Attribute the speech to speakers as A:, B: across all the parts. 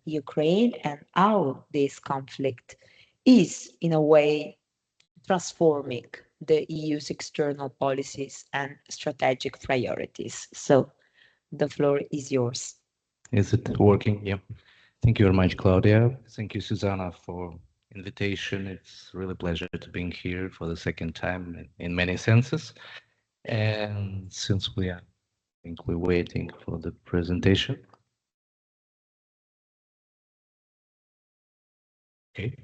A: Ukraine and how this conflict is, in a way, transforming the EU's external policies and strategic priorities. So the floor is yours.
B: Is it working? Yeah. Thank you very much, Claudia. Thank you, Susanna, for invitation. It's really a pleasure to being here for the second time in many senses. And since we are, I think we're waiting for the presentation. Okay.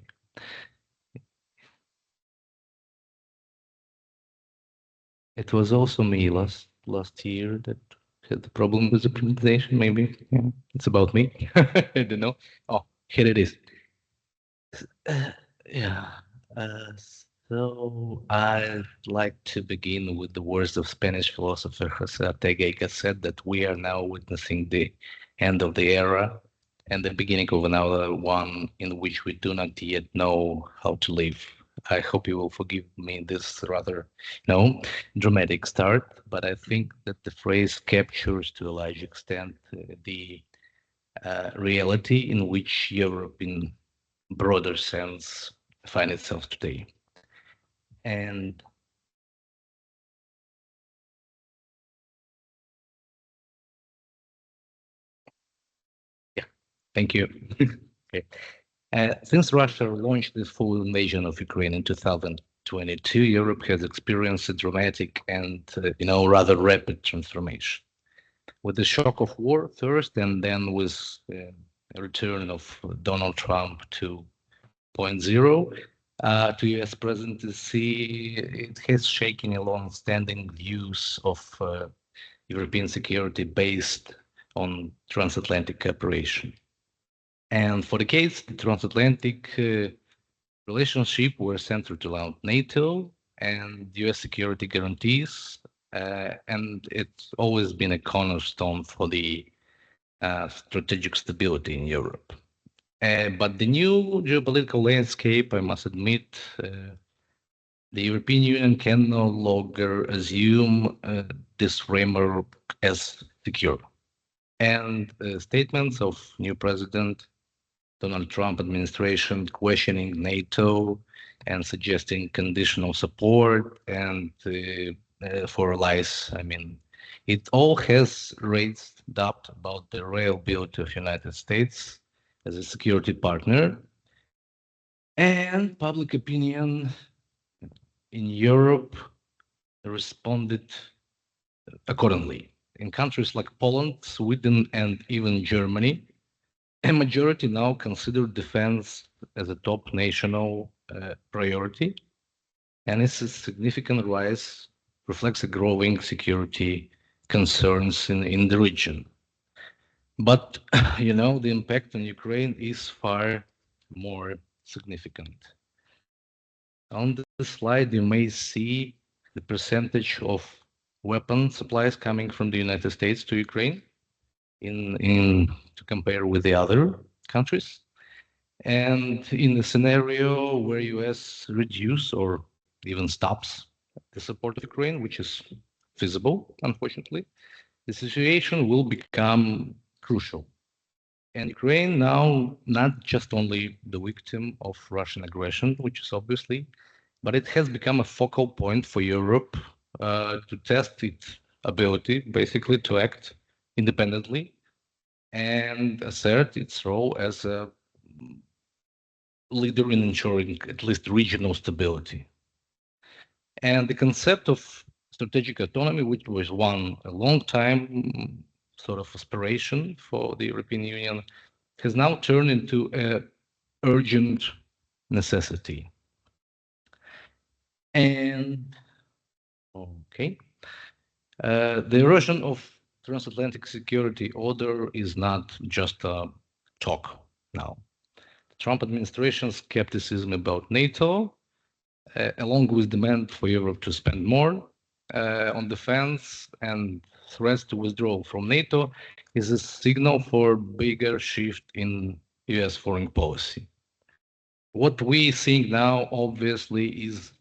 B: It was also me last year that had the problem with the presentation. Maybe it's about me. I don't know. Oh, here it is. Yeah. Uh, so I'd like to begin with the words of Spanish philosopher José Ortega y Gasset that we are now witnessing the end of the era and the beginning of another one in which we do not yet know how to live. I hope you will forgive me this rather, dramatic start, but I think that the phrase captures to a large extent the reality in which Europe, in broader sense, finds itself today. And yeah, thank you. Okay. Since Russia launched this full invasion of Ukraine in 2022, Europe has experienced a dramatic and, rather rapid transformation. With the shock of war first, and then with a return of Donald Trump 2.0 to US presidency, it has shaken a long-standing views of European security based on transatlantic cooperation. And for decades, the transatlantic relationship were centered around NATO and US security guarantees, and it's always been a cornerstone for the strategic stability in Europe. But the new geopolitical landscape, I must admit, the European Union can no longer assume this framework as secure. And statements of new President Donald Trump administration questioning NATO and suggesting conditional support and for allies. I mean, it all has raised doubt about the reliability of United States as a security partner, and public opinion in Europe responded accordingly. In countries like Poland, Sweden, and even Germany, a majority now consider defense as a top national priority, and its significant rise reflects a growing security concerns in the region. But, the impact on Ukraine is far more significant. On the slide, you may see the percentage of weapon supplies coming from the United States to Ukraine in to compare with the other countries. And in a scenario where US reduce or even stops the support of Ukraine, which is feasible, unfortunately, the situation will become crucial. And Ukraine now not just only the victim of Russian aggression, which is obviously, but it has become a focal point for Europe to test its ability, basically to act independently and assert its role as a leader in ensuring at least regional stability. And the concept of strategic autonomy, which was a long time sort of aspiration for the European Union, has now turned into an urgent necessity. And okay, the erosion of transatlantic security order is not just a talk now. The Trump administration's skepticism about NATO, along with demand for Europe to spend more on defense and threats to withdraw from NATO, is a signal for bigger shift in US foreign policy. What we think now, obviously, is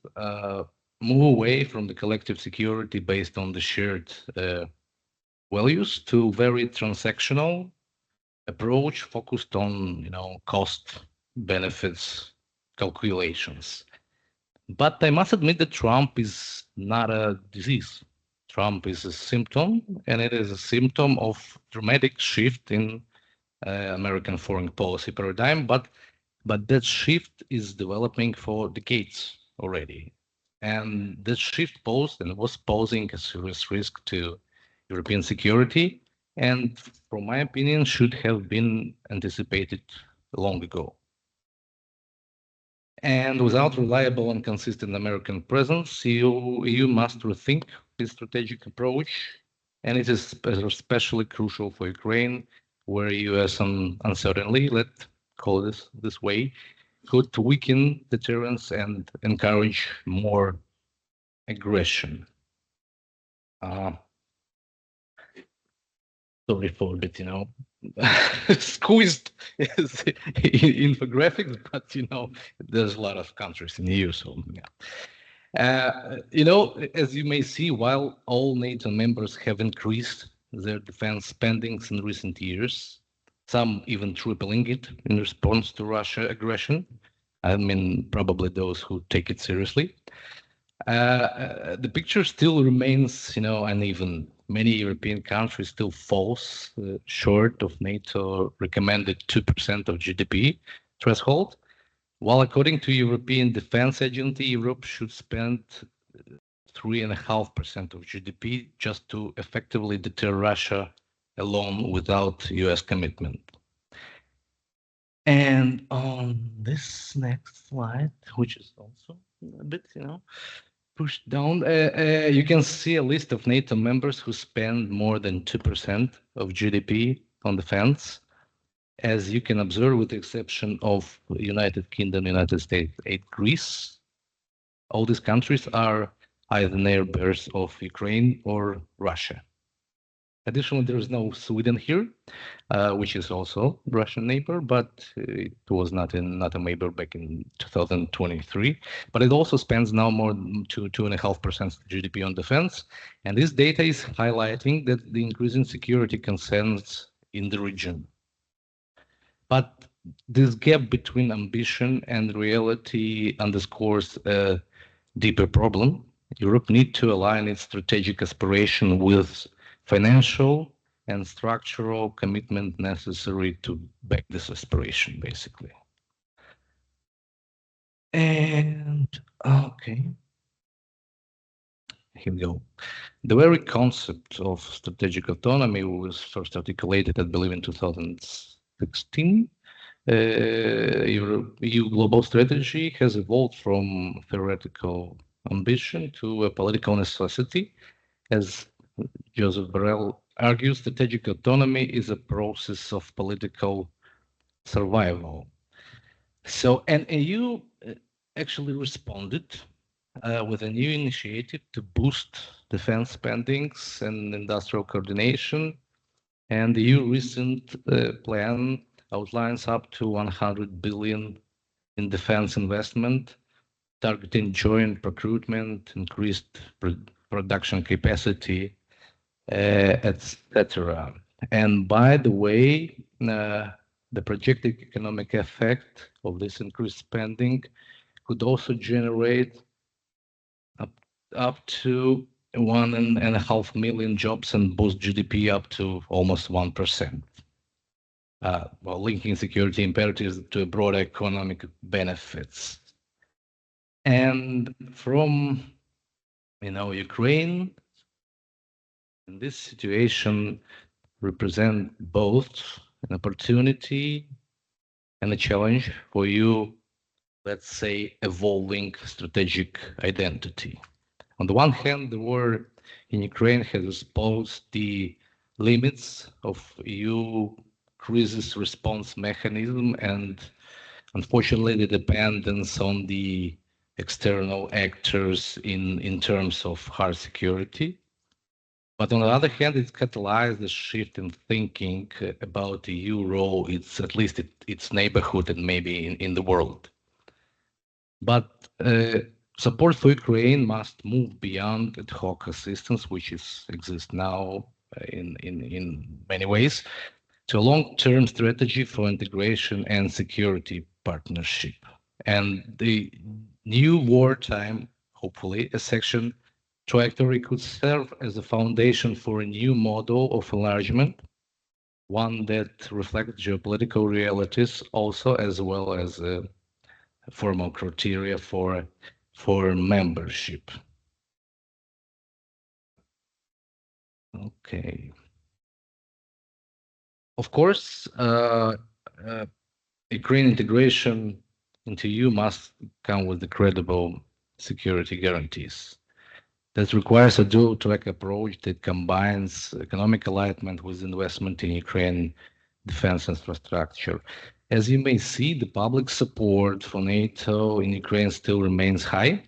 B: move away from the collective security based on the shared values to very transactional approach focused on, cost benefits calculations. But I must admit that Trump is not a disease. Trump is a symptom, and it is a symptom of dramatic shift in American foreign policy paradigm. But that shift is developing for decades already, and this shift posed and was posing a serious risk to European security, and from my opinion, should have been anticipated long ago. And without reliable and consistent American presence, EU must rethink its strategic approach, and it is especially crucial for Ukraine, where US uncertainly, let's call this way, could weaken deterrence and encourage more aggression. Sorry for a bit, squeezed infographics, but there's a lot of countries in the EU, so yeah. As you may see, while all NATO members have increased their defense spendings in recent years, some even tripling it in response to Russia aggression. I mean, probably those who take it seriously. The picture still remains, uneven. Many European countries still falls short of NATO recommended 2% of GDP threshold, while according to European Defense Agency, Europe should spend 3.5% of GDP just to effectively deter Russia alone without US commitment. And on this next slide, which is also a bit, pushed down, you can see a list of NATO members who spend more than 2% of GDP on defense. As you can observe, with the exception of United Kingdom, United States, and Greece, all these countries are either neighbors of Ukraine or Russia. Additionally, there is no Sweden here, which is also a Russian neighbor, but it was not a neighbor back in 2023. But it also spends now more than 2.5% GDP on defense. And this data is highlighting that the increasing security concerns in the region. But this gap between ambition and reality underscores a deeper problem. Europe needs to align its strategic aspiration with financial and structural commitment necessary to back this aspiration, basically. And okay, here we go. The very concept of strategic autonomy was first articulated, I believe, in 2016. EU global strategy has evolved from theoretical ambition to a political necessity. As Joseph Borrell argues, strategic autonomy is a process of political survival. So, and EU actually responded with a new initiative to boost defense spendings and industrial coordination. And the EU recent plan outlines up to 100 billion in defense investment, targeting joint procurement, increased production capacity, etc. And by the way, the projected economic effect of this increased spending could also generate up to 1.5 million jobs and boost GDP up to almost 1%. While linking security imperatives to broader economic benefits. And from, Ukraine, in this situation represent both an opportunity and a challenge for you, let's say, evolving strategic identity. On the one hand, the war in Ukraine has exposed the limits of EU crisis response mechanism and, unfortunately, the dependence on the external actors in terms of hard security. But on the other hand, it's catalyzed a shift in thinking about the EU role, at least its neighborhood and maybe in the world. But support for Ukraine must move beyond ad hoc assistance, which exists now in many ways, to a long-term strategy for integration and security partnership. And the new wartime, hopefully, a section trajectory could serve as a foundation for a new model of enlargement, one that reflects geopolitical realities also, as well as formal criteria for membership. Okay. Of course, Ukraine integration into EU must come with the credible security guarantees. That requires a dual-track approach that combines economic alignment with investment in Ukraine defense infrastructure. As you may see, the public support for NATO in Ukraine still remains high,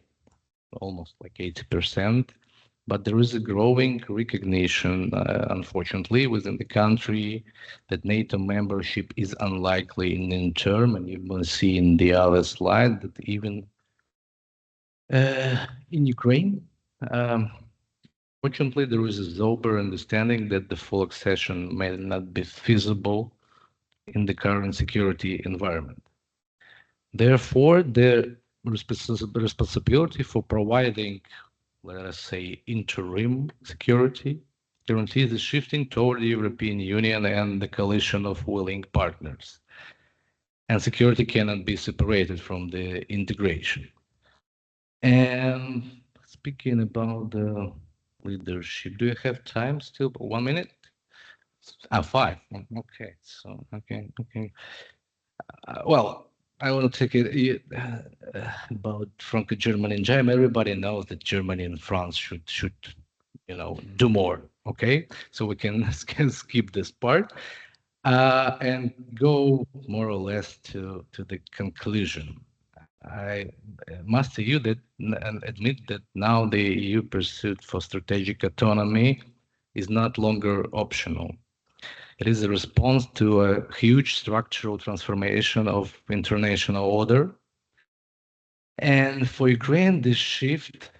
B: almost like 80%, but there is a growing recognition, unfortunately, within the country that NATO membership is unlikely in the term, and you will see in the other slide that even in Ukraine, fortunately, there is a sober understanding that the full accession may not be feasible in the current security environment. Therefore, the responsibility for providing, let us say, interim security guarantees is shifting toward the European Union and the coalition of willing partners. And security cannot be separated from the integration. And speaking about the leadership, do you have time still? 1 minute? 5. Okay. So, okay. Well, I want to take it about Franco Germany and Germany. Everybody knows that Germany and France should do more. Okay, so we can skip this part and go more or less to the conclusion. I must tell you that and admit that now the EU pursuit for strategic autonomy is not longer optional. It is a response to a huge structural transformation of international order. And for Ukraine, this shift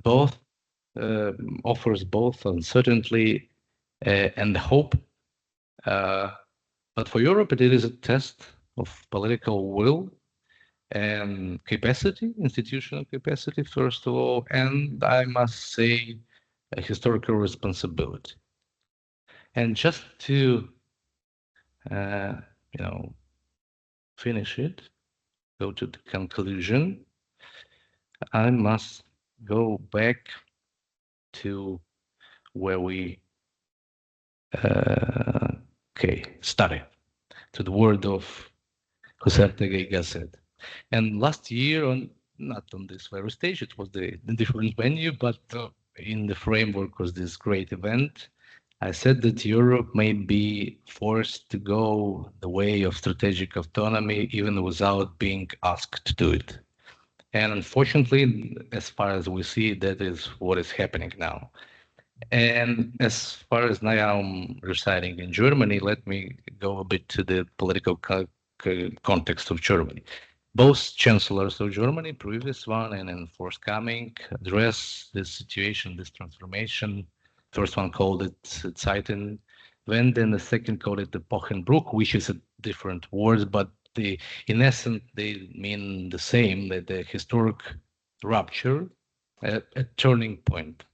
B: both offers both uncertainty and hope. But for Europe, it is a test of political will and capacity, institutional capacity, first of all, and I must say, a historical responsibility. And just to, finish it, go to the conclusion, I must go back to where we started, to the word of Jose Ortega y Gasset. And last year, not on this very stage, it was the different venue, but in the framework of this great event, I said that Europe may be forced to go the way of strategic autonomy even without being asked to do it. And unfortunately, as far as we see, that is what is happening now. And as far as now I'm residing in Germany, let me go a bit to the political context of Germany. Both chancellors of Germany, previous one and then forthcoming, address this situation, this transformation. First one called it Zeitenwende, and the second called it the Pochenbruch, which is a different word, but in essence, they mean the same, that the historic rupture, a turning point.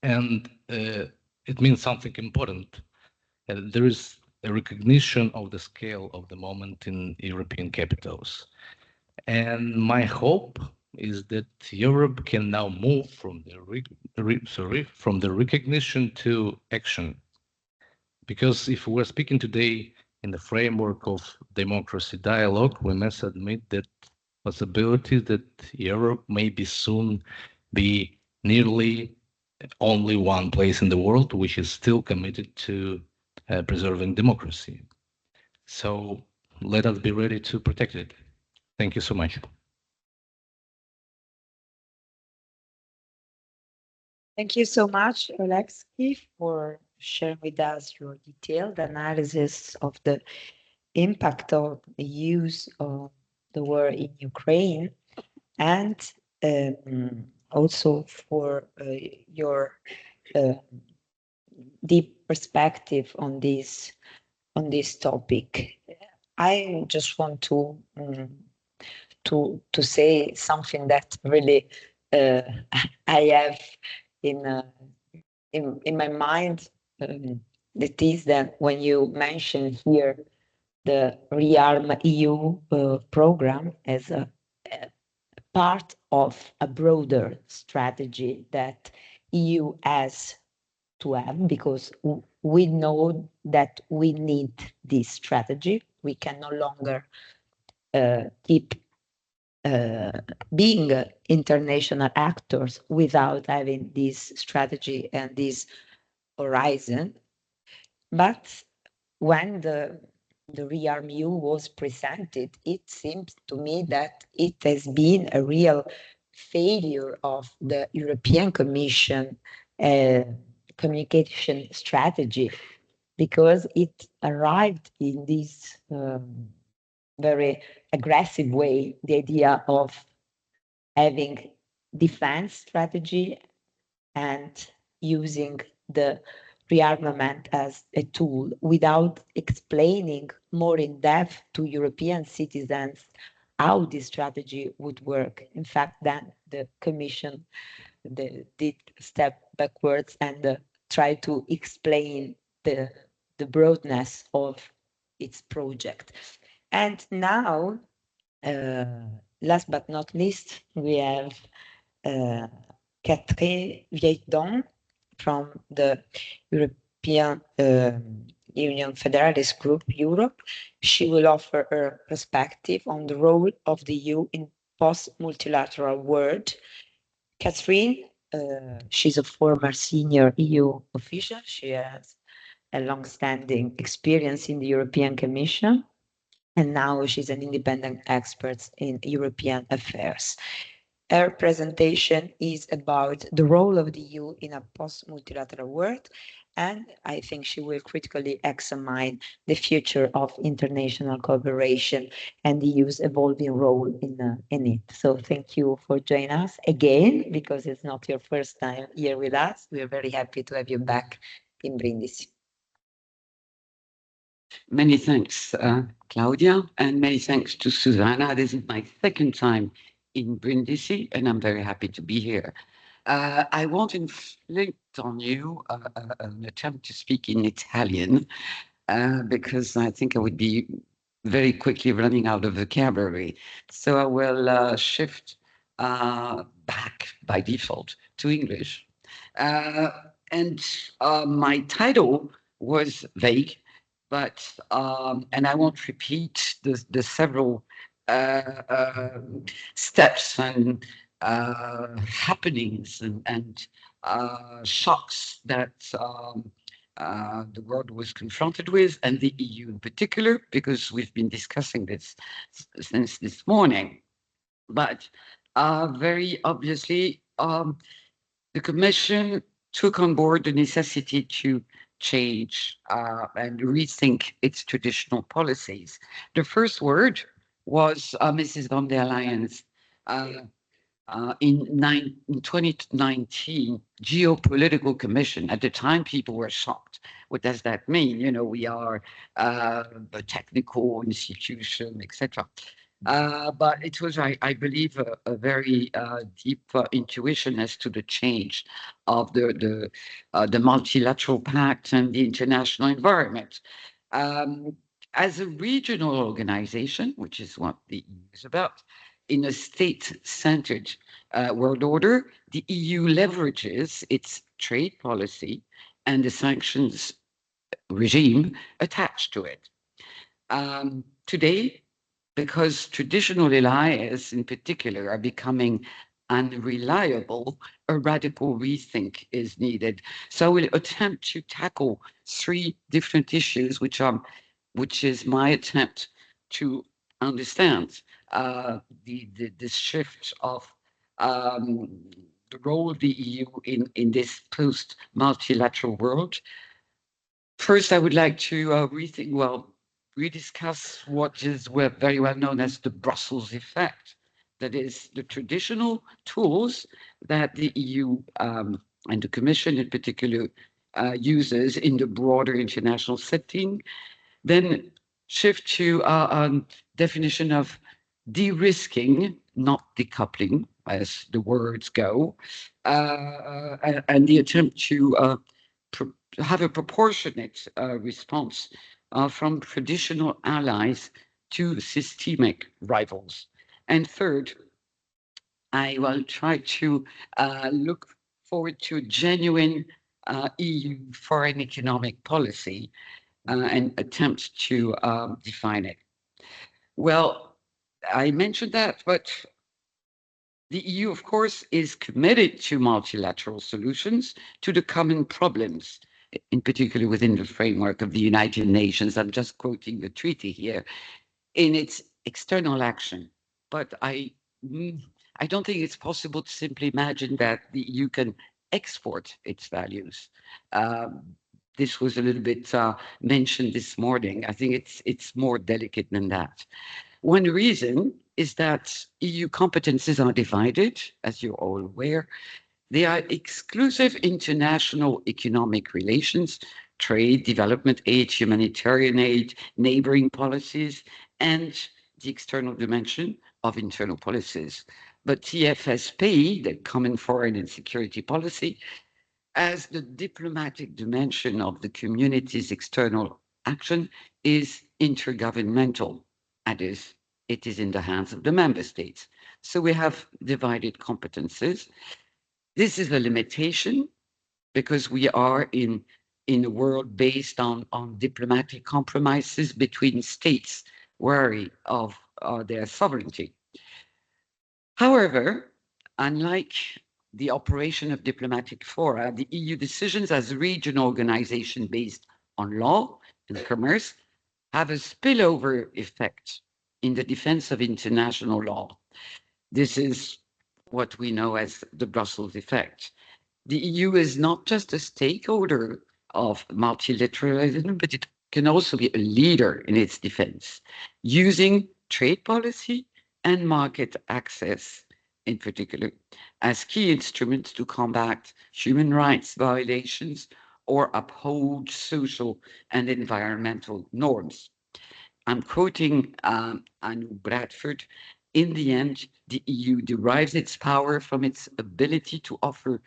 B: And it means something important. There is a recognition of the scale of the moment in European capitals. And my hope is that Europe can now move from the recognition to action. Because if we're speaking today in the framework of democracy dialogue, we must admit that possibility that Europe may be soon be nearly only one place in the world which is still committed to preserving democracy. So let us be ready to protect it. Thank you so much.
A: Thank you so much, Alexei, for sharing with us your detailed analysis of the impact of the use of the war in Ukraine, and also for your deep perspective on this topic. I just want to say something that really I have in in my mind. That is that when you mention here the ReArm EU program as a part of a broader strategy that EU has to have, because we know that we need this strategy. We can no longer keep being international actors without having this strategy and this horizon. But when the ReArm-EU was presented, it seems to me that it has been a real failure of the European Commission communication strategy, because it arrived in this very aggressive way, the idea of having defense strategy and using the rearmament as a tool without explaining more in depth to European citizens how this strategy would work. In fact, then the Commission did step backwards and try to explain the broadness of its project. And now, last but not least, we have Catherine Vieidon from the European Union Federalist Group, Europe. She will offer her perspective on the role of the EU in post-multilateral world. Catherine, she's a former senior EU official. She has a long-standing experience in the European Commission, and now she's an independent expert in European affairs. Her presentation is about the role of the EU in a post-multilateral world, and I think she will critically examine the future of international cooperation and the EU's evolving role in it. So thank you for joining us again, because it's not your first time here with us. We are very happy to have you back in Brindisi.
C: Many thanks, Claudia, and many thanks to Susanna. This is my second time in Brindisi, and I'm very happy to be here. I won't inflict on you an attempt to speak in Italian, because I think I would be very quickly running out of vocabulary. So I will shift back by default to English. And my title was vague, but and I won't repeat the several steps and happenings and shocks that the world was confronted with, and the EU in particular, because we've been discussing this since this morning. But very obviously, the Commission took on board the necessity to change and rethink its traditional policies. The first word was Mrs. von der Leyen's in 2019 geopolitical commission. At the time, people were shocked. What does that mean? You know, we are a technical institution, etc. But it was, I believe, a very deep intuition as to the change of the multilateral pact and the international environment. As a regional organization, which is what the EU is about, in a state-centered world order, the EU leverages its trade policy and the sanctions regime attached to it. Today, because traditional allies in particular are becoming unreliable, a radical rethink is needed. So I will attempt to tackle three different issues, which is my attempt to understand the shift of the role of the EU in this post-multilateral world. First, I would like to rediscuss what is very well known as the Brussels effect. That is, the traditional tools that the EU and the Commission in particular users in the broader international setting. Then shift to a definition of de-risking, not decoupling, as the words go, and the attempt to have a proportionate response from traditional allies to systemic rivals. And third, I will try to look forward to a genuine EU foreign economic policy and attempt to define it. Well, I mentioned that, but the EU, of course, is committed to multilateral solutions to the common problems, in particular within the framework of the United Nations. I'm just quoting the treaty here in its external action. But I don't think it's possible to simply imagine that the EU can export its values. This was a little bit mentioned this morning. I think it's more delicate than that. One reason is that EU competences are divided, as you're all aware. They are exclusive international economic relations, trade, development aid, humanitarian aid, neighboring policies, and the external dimension of internal policies. But TFSP, the Common Foreign and Security Policy, as the diplomatic dimension of the community's external action, is intergovernmental. That is, it is in the hands of the member states. So we have divided competences. This is a limitation because we are in a world based on diplomatic compromises between states wary of their sovereignty. However, unlike the operation of diplomatic fora, the EU decisions as a regional organization based on law and commerce have a spillover effect in the defense of international law. This is what we know as the Brussels effect. The EU is not just a stakeholder of multilateralism, but it can also be a leader in its defense, using trade policy and market access in particular as key instruments to combat human rights violations or uphold social and environmental norms. I'm quoting Anu Bradford. In the end, the EU derives its power from its ability to offer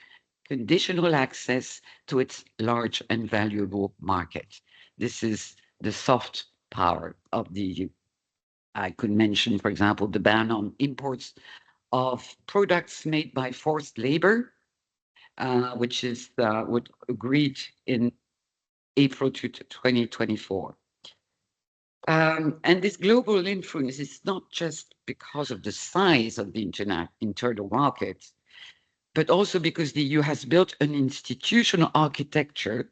C: conditional access to its large and valuable market. This is the soft power of the EU. I could mention, for example, the ban on imports of products made by forced labor, which is what agreed in April 2024. And this global influence is not just because of the size of the internal market, but also because the EU has built an institutional architecture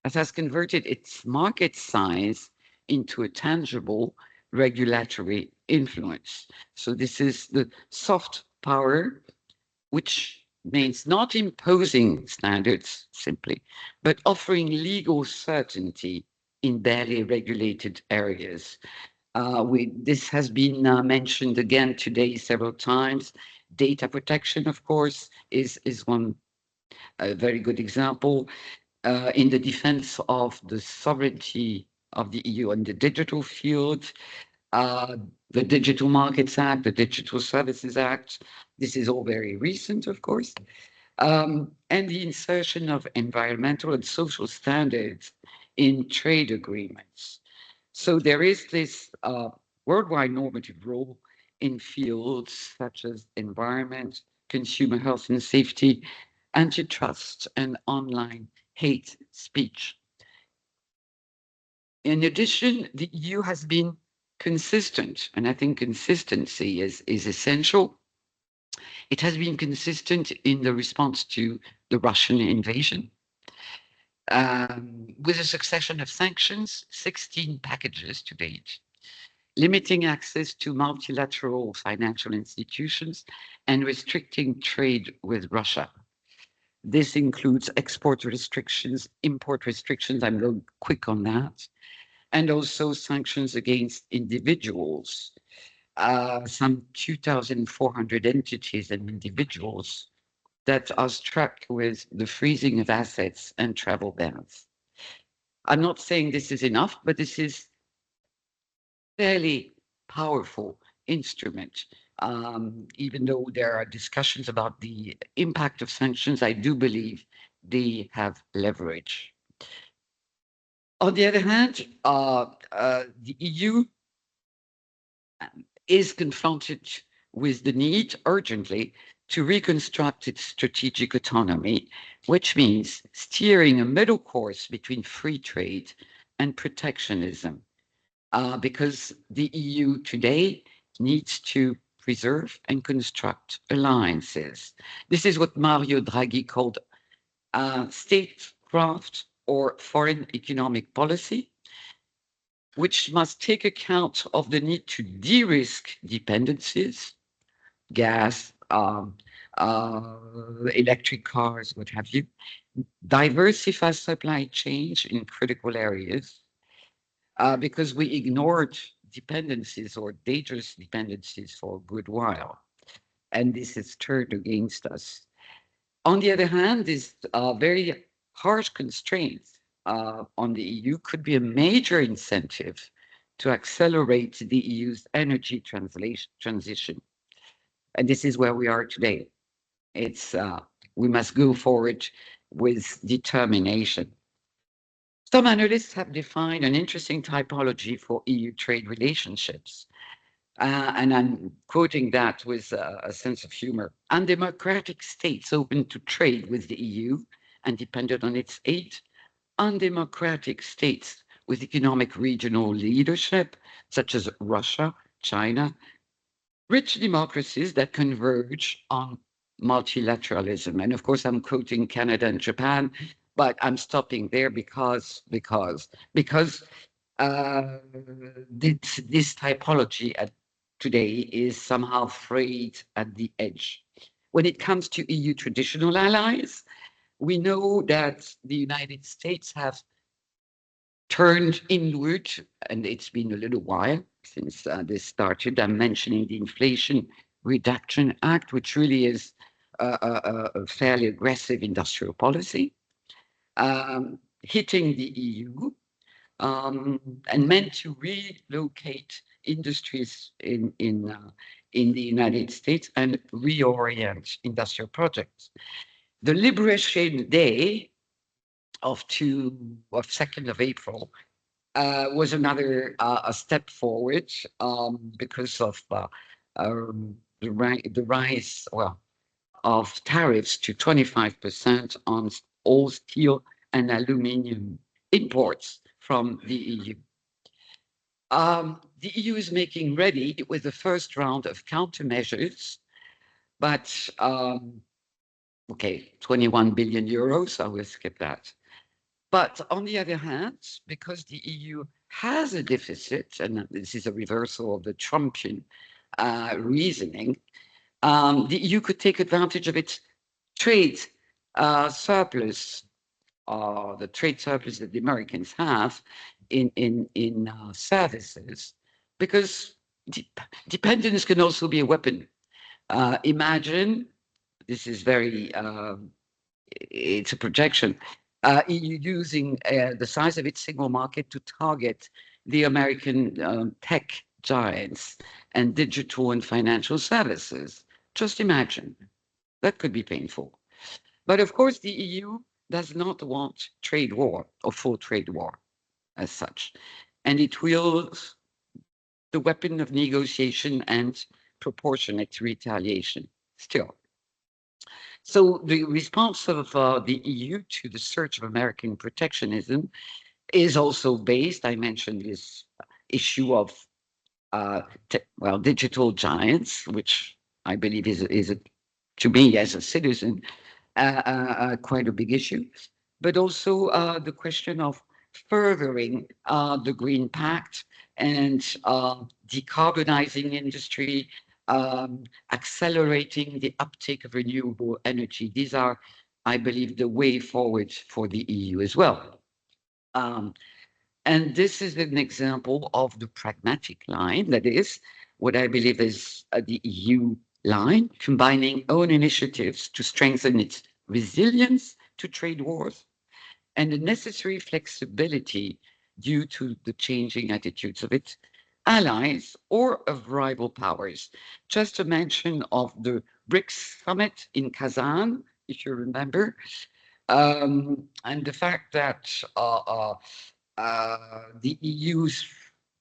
C: that has converted its market size into a tangible regulatory influence. So this is the soft power, which means not imposing standards simply, but offering legal certainty in barely regulated areas. This has been mentioned again today several times. Data protection, of course, is one very good example in the defense of the sovereignty of the EU in the digital field. The Digital Markets Act, the Digital Services Act, this is all very recent, of course, and the insertion of environmental and social standards in trade agreements. So there is this worldwide normative role in fields such as environment, consumer health and safety, antitrust, and online hate speech. In addition, the EU has been consistent, and I think consistency is essential. It has been consistent in the response to the Russian invasion, with a succession of sanctions, 16 packages to date, limiting access to multilateral financial institutions and restricting trade with Russia. This includes export restrictions, import restrictions, I'm going quick on that, and also sanctions against individuals. Some 2,400 entities and individuals that are struck with the freezing of assets and travel bans. I'm not saying this is enough, but this is fairly powerful instrument. Even though there are discussions about the impact of sanctions, I do believe they have leverage. On the other hand, the EU is confronted with the need urgently to reconstruct its strategic autonomy, which means steering a middle course between free trade and protectionism, because the EU today needs to preserve and construct alliances. This is what Mario Draghi called statecraft or foreign economic policy, which must take account of the need to de-risk dependencies, gas, electric cars, what have you, diversify supply chains in critical areas, because we ignored dependencies or dangerous dependencies for a good while, and this is turned against us. On the other hand, this very harsh constraints on the EU could be a major incentive to accelerate the EU's energy transition. And this is where we are today. It's we must go forward with determination. Some analysts have defined an interesting typology for EU trade relationships. And I'm quoting that with a sense of humor. Undemocratic states open to trade with the EU and dependent on its aid. Undemocratic states with economic regional leadership, such as Russia, China. Rich democracies that converge on multilateralism. And of course, I'm quoting Canada and Japan, but I'm stopping there because this typology today is somehow frayed at the edge. When it comes to EU traditional allies, we know that the United States have turned inward, and it's been a little while since this started. I'm mentioning the Inflation Reduction Act, which really is a fairly aggressive industrial policy, hitting the EU, and meant to relocate industries in the United States and reorient industrial projects. The Liberation Day of 2nd of April was another a step forward, because of the rise, well, of tariffs to 25% on all steel and aluminum imports from the EU. The EU is making ready with the first round of countermeasures, but okay, 21 billion euros, I will skip that. But on the other hand, because the EU has a deficit, and this is a reversal of the Trumpian reasoning, the EU could take advantage of its trade surplus, the trade surplus that the Americans have in services, because dependence can also be a weapon. Imagine, this is very, it's a projection, EU using the size of its single market to target the American tech giants and digital and financial services. Just imagine, that could be painful. But of course, the EU does not want trade war or full trade war as such. And it wields the weapon of negotiation and proportionate retaliation still. So the response of the EU to the surge of American protectionism is also based, I mentioned this issue of, digital giants, which I believe is to me as a citizen, quite a big issue, but also the question of furthering the Green Pact and decarbonizing industry, accelerating the uptake of renewable energy. These are, I believe, the way forward for the EU as well. And this is an example of the pragmatic line, that is what I believe is the EU line, combining own initiatives to strengthen its resilience to trade wars and the necessary flexibility due to the changing attitudes of its allies or of rival powers. Just a mention of the BRICS summit in Kazan, if you remember, and the fact that the EU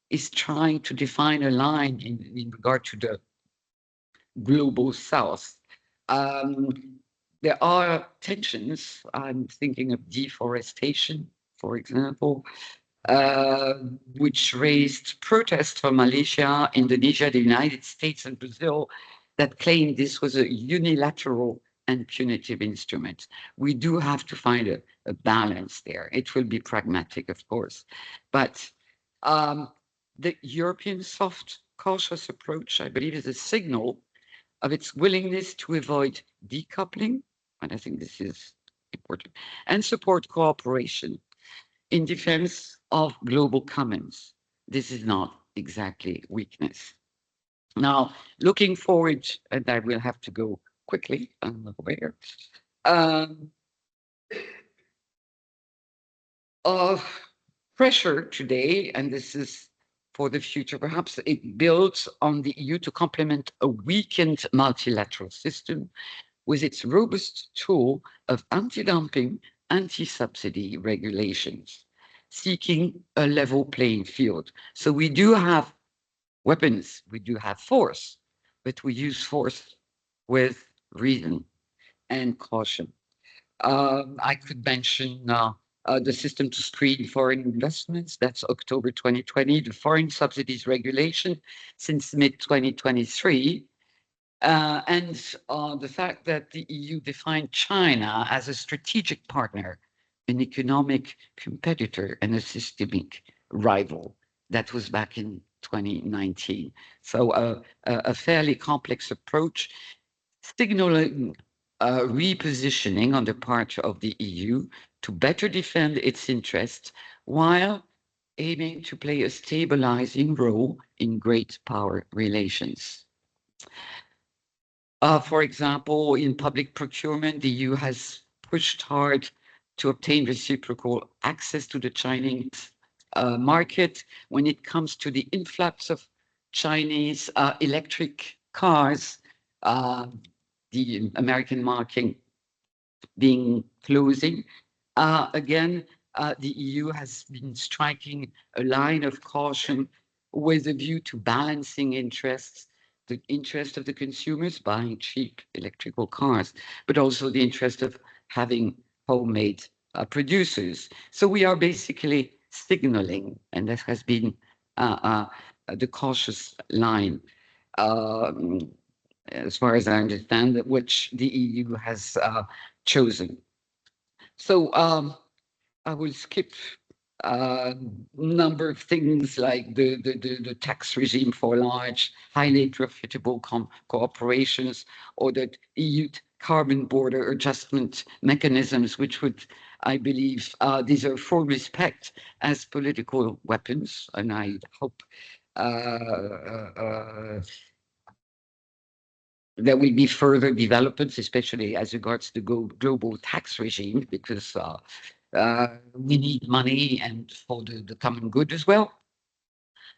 C: is trying to define a line in regard to the global south. Um, there are tensions. I'm thinking of deforestation, for example, uh, which raised protests from Malaysia, Indonesia, the United States, and Brazil that claimed this was a unilateral and punitive instrument. We do have to find a balance there. It will be pragmatic, of course. But the European soft, cautious approach, I believe, is a signal of its willingness to avoid decoupling, and I think this is important, and support cooperation in defense of global commons. This is not exactly weakness. Now, looking forward, and I will have to go quickly, I'm aware, um, of pressure today, and this is for the future, perhaps it builds on the EU to complement a weakened multilateral system with its robust tool of anti-dumping, anti-subsidy regulations, seeking a level playing field. So we do have weapons, we do have force, but we use force with reason and caution. I could mention the system to screen foreign investments. That's October 2020, the foreign subsidies regulation since mid-2023. And the fact that the EU defined China as a strategic partner, an economic competitor, and a systemic rival. That was back in 2019. So a fairly complex approach, signaling repositioning on the part of the EU to better defend its interests while aiming to play a stabilizing role in great power relations. For example, in public procurement, the EU has pushed hard to obtain reciprocal access to the Chinese market when it comes to the influx of Chinese electric cars, the American market being closing. Again, the EU has been striking a line of caution with a view to balancing interests, the interest of the consumers buying cheap electrical cars, but also the interest of having homemade producers. So we are basically signaling, and that has been the cautious line, as far as I understand, which the EU has chosen. So I will skip a number of things like the tax regime for large, highly profitable corporations, or the EU carbon border adjustment mechanisms, which would, I believe, deserve full respect as political weapons. And I hope there will be further developments, especially as regards the global tax regime, because we need money and for the common good as well.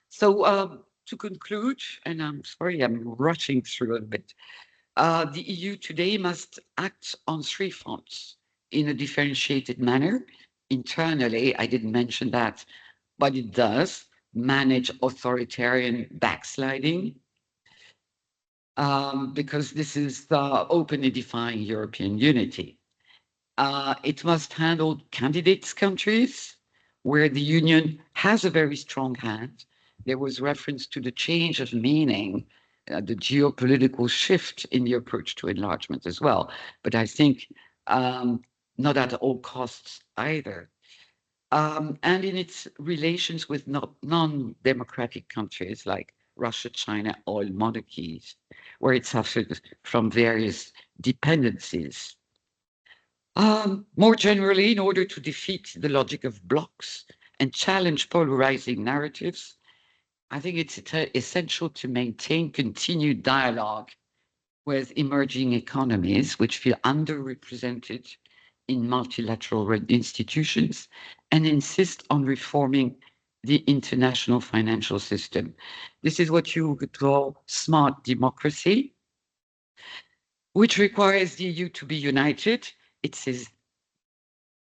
C: So to conclude, and I'm sorry, I'm rushing through a bit, the EU today must act on three fronts in a differentiated manner. Internally, I didn't mention that, but it does manage authoritarian backsliding, because this is openly defying European unity. It must handle candidates countries where the Union has a very strong hand. There was reference to the change of meaning, the geopolitical shift in the approach to enlargement as well. But I think not at all costs either. And in its relations with non-democratic countries like Russia, China, oil monarchies, where it suffered from various dependencies. More generally, in order to defeat the logic of blocks and challenge polarizing narratives, I think it's essential to maintain continued dialogue with emerging economies which feel underrepresented in multilateral institutions and insist on reforming the international financial system. This is what you would call smart democracy, which requires the EU to be united. It says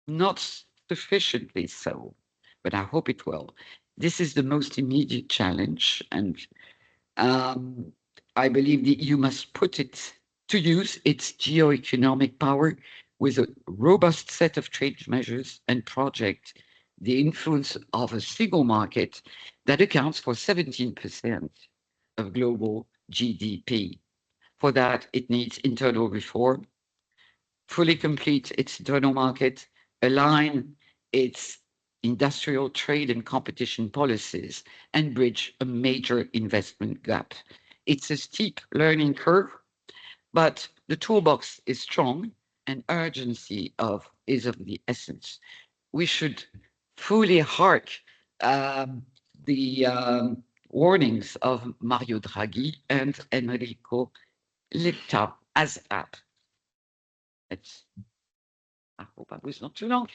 C: not sufficiently so, but I hope it will. This is the most immediate challenge, and I believe the EU must put it to use its geo-economic power with a robust set of trade measures and project the influence of a single market that accounts for 17% of global GDP. For that, it needs internal reform, fully complete its internal market, align its industrial trade and competition policies, and bridge a major investment gap. It's a steep learning curve, but the toolbox is strong and urgency is of the essence. We should fully hark the warnings of Mario Draghi and Enrico Letta as app. I hope I was not too long.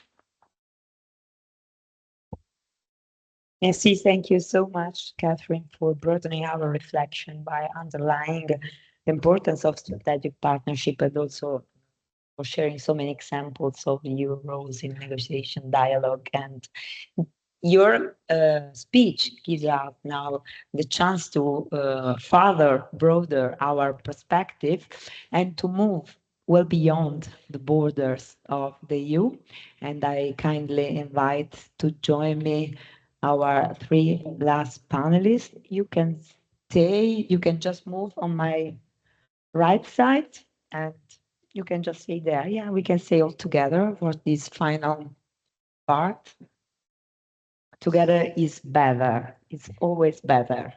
A: Merci, thank you so much, Catherine, for broadening our reflection by underlying the importance of strategic partnership and also for sharing so many examples of your roles in negotiation, dialogue, and your speech gives us now the chance to further broaden our perspective and to move well beyond the borders of the EU. And I kindly invite to join me our three last panelists. You can stay, you can just move on my right side and you can just stay there. Yeah, we can stay all together for this final part. Together is better. It's always better.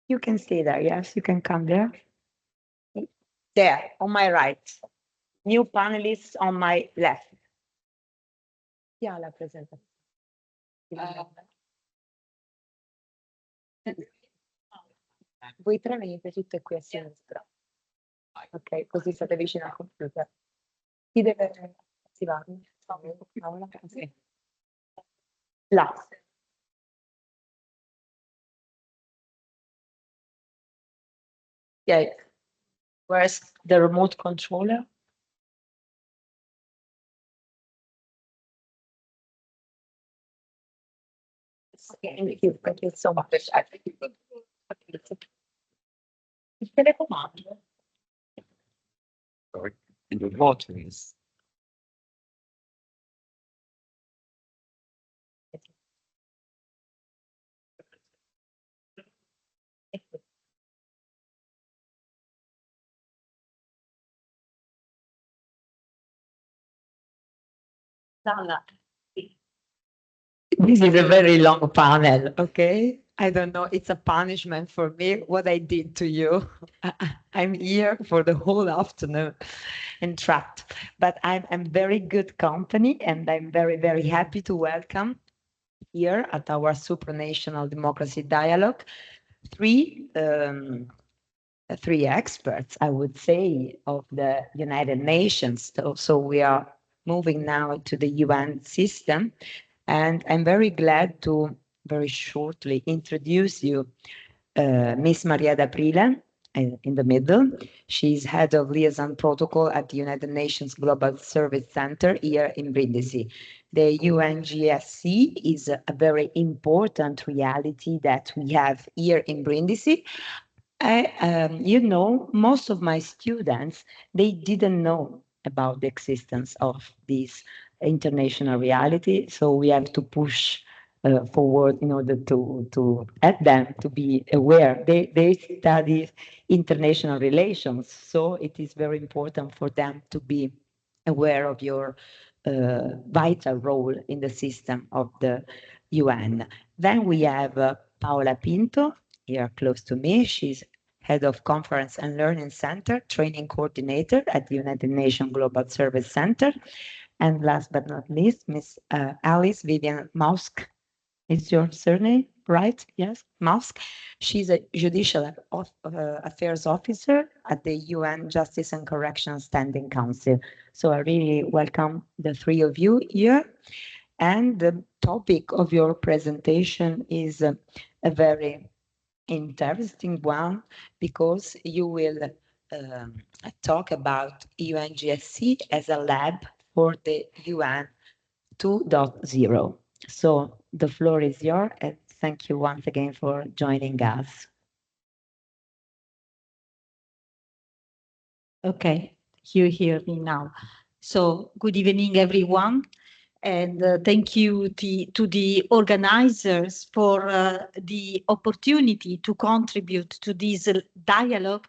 A: You can stay there. Yes, you can come there. There, on my right. New panelists on my left. Yeah, la presentazione. Voi tre venite tutte qui a sinistra. Ok, così state vicino al computer. Chi deve attivarmi? Paola? Sì. Là. Yeah. Where's the remote controller? Thank you so much. Il telecomando.
C: Sorry. And the water is.
A: This is a very long panel, okay? I don't know, it's a punishment for me what I did to you. I'm here for the whole afternoon entrapped, but I'm very good company and I'm very, very happy to welcome here at our supranational democracy dialogue three experts, I would say, of the United Nations. So we are moving now to the UN system. And I'm very glad to very shortly introduce you Miss Maria D'Aprile in the middle. She's head of liaison protocol at the United Nations Global Service Center here in Brindisi. The UNGSC is a very important reality that we have here in Brindisi. You know, most of my students, they didn't know about the existence of this international reality. So we have to push forward in order to add them to be aware. They study international relations, so it is very important for them to be aware of your vital role in the system of the UN. Then we have Paola Pinto, here close to me. She's head of Conference and Learning Center, training coordinator at the United Nations Global Service Center. And last but not least, Miss Alice Vivian Mausk, Is your surname right? Yes, Musk. She's a judicial affairs officer at the UN Justice and Corrections Standing Council. So I really welcome the three of you here. And the topic of your presentation is a very interesting one because you will um, talk about UNGSC as a lab for the UN 2.0. So the floor is yours, and thank you once again for joining us.
D: Okay, you hear me now. So good evening, everyone. And thank you to the organizers for the opportunity to contribute to this dialogue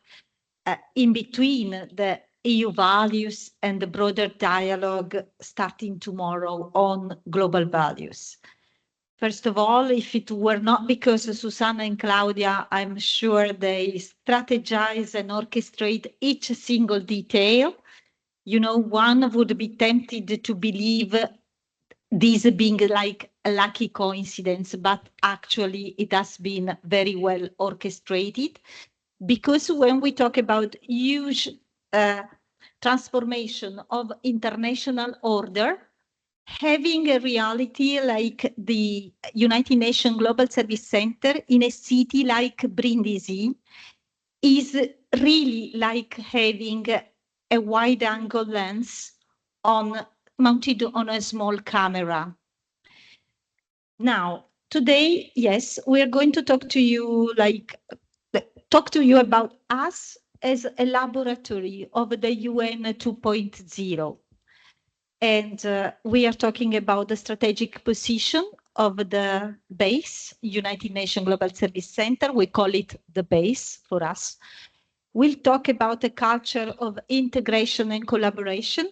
D: in between the EU values and the broader dialogue starting tomorrow on global values. First of all, if it were not because Susanna and Claudia, I'm sure they strategize and orchestrate each single detail. You know, one would be tempted to believe this being like a lucky coincidence, but actually it has been very well orchestrated. Because when we talk about huge transformation of international order, having a reality like the United Nations Global Service Center in a city like Brindisi is really like having a wide angle lens mounted on a small camera. Now, today, yes, we're going to talk to you about us as a laboratory of the UN 2.0. And we are talking about the strategic position of the base, United Nations Global Service Center. We call it the base for us. We'll talk about the culture of integration and collaboration.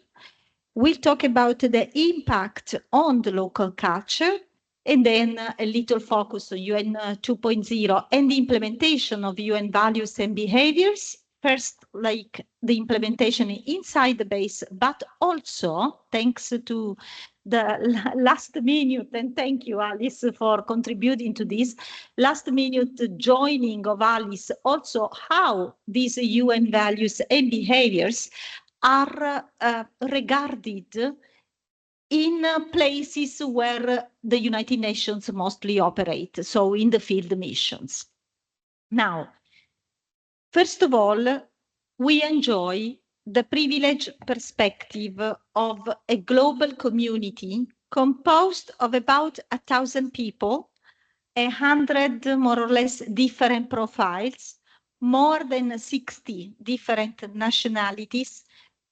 D: We'll talk about the impact on the local culture, and then a little focus on UN 2.0 and the implementation of UN values and behaviors. First, like the implementation inside the base, but also thanks to the last minute, and thank you, Alice, for contributing to this last minute joining of Alice, also how these UN values and behaviors are regarded in places where the United Nations mostly operate, so in the field missions. Now, first of all, we enjoy the privileged perspective of a global community composed of about 1,000 people, 100 more or less different profiles, more than 60 different nationalities,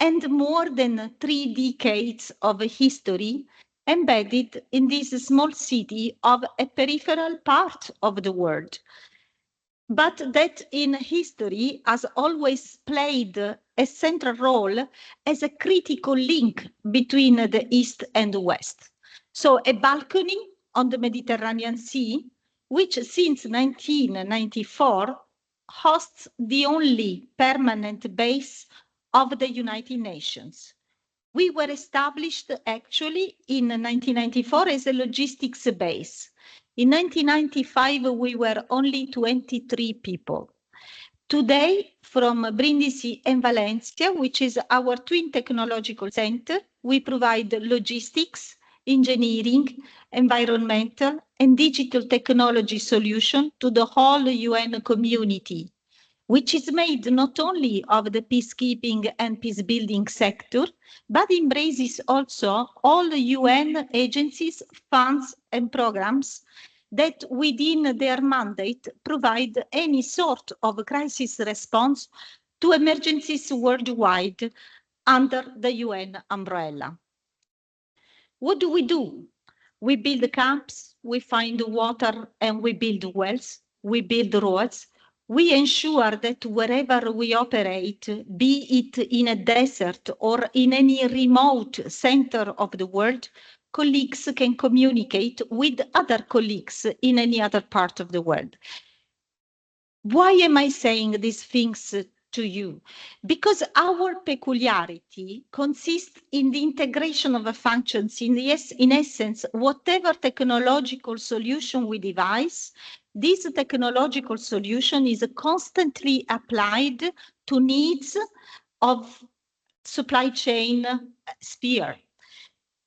D: and more than 3 decades of history embedded in this small city of a peripheral part of the world, but that in history has always played a central role as a critical link between the East and the West. So a balcony on the Mediterranean Sea, which since 1994 hosts the only permanent base of the United Nations. We were established actually in 1994 as a logistics base. In 1995, we were only 23 people. Today, from Brindisi and Valencia, which is our twin technological center, we provide logistics, engineering, environmental, and digital technology solution to the whole UN community, which is made not only of the peacekeeping and peacebuilding sector, but embraces also all the UN agencies, funds, and programs that within their mandate provide any sort of crisis response to emergencies worldwide under the UN umbrella. What do? We build camps, we find water, and we build wells, we build roads. We ensure that wherever we operate, be it in a desert or in any remote center of the world, colleagues can communicate with other colleagues in any other part of the world. Why am I saying these things to you, because our peculiarity consists in the integration of the functions. In essence, whatever technological solution we devise, this technological solution is constantly applied to needs of supply chain sphere.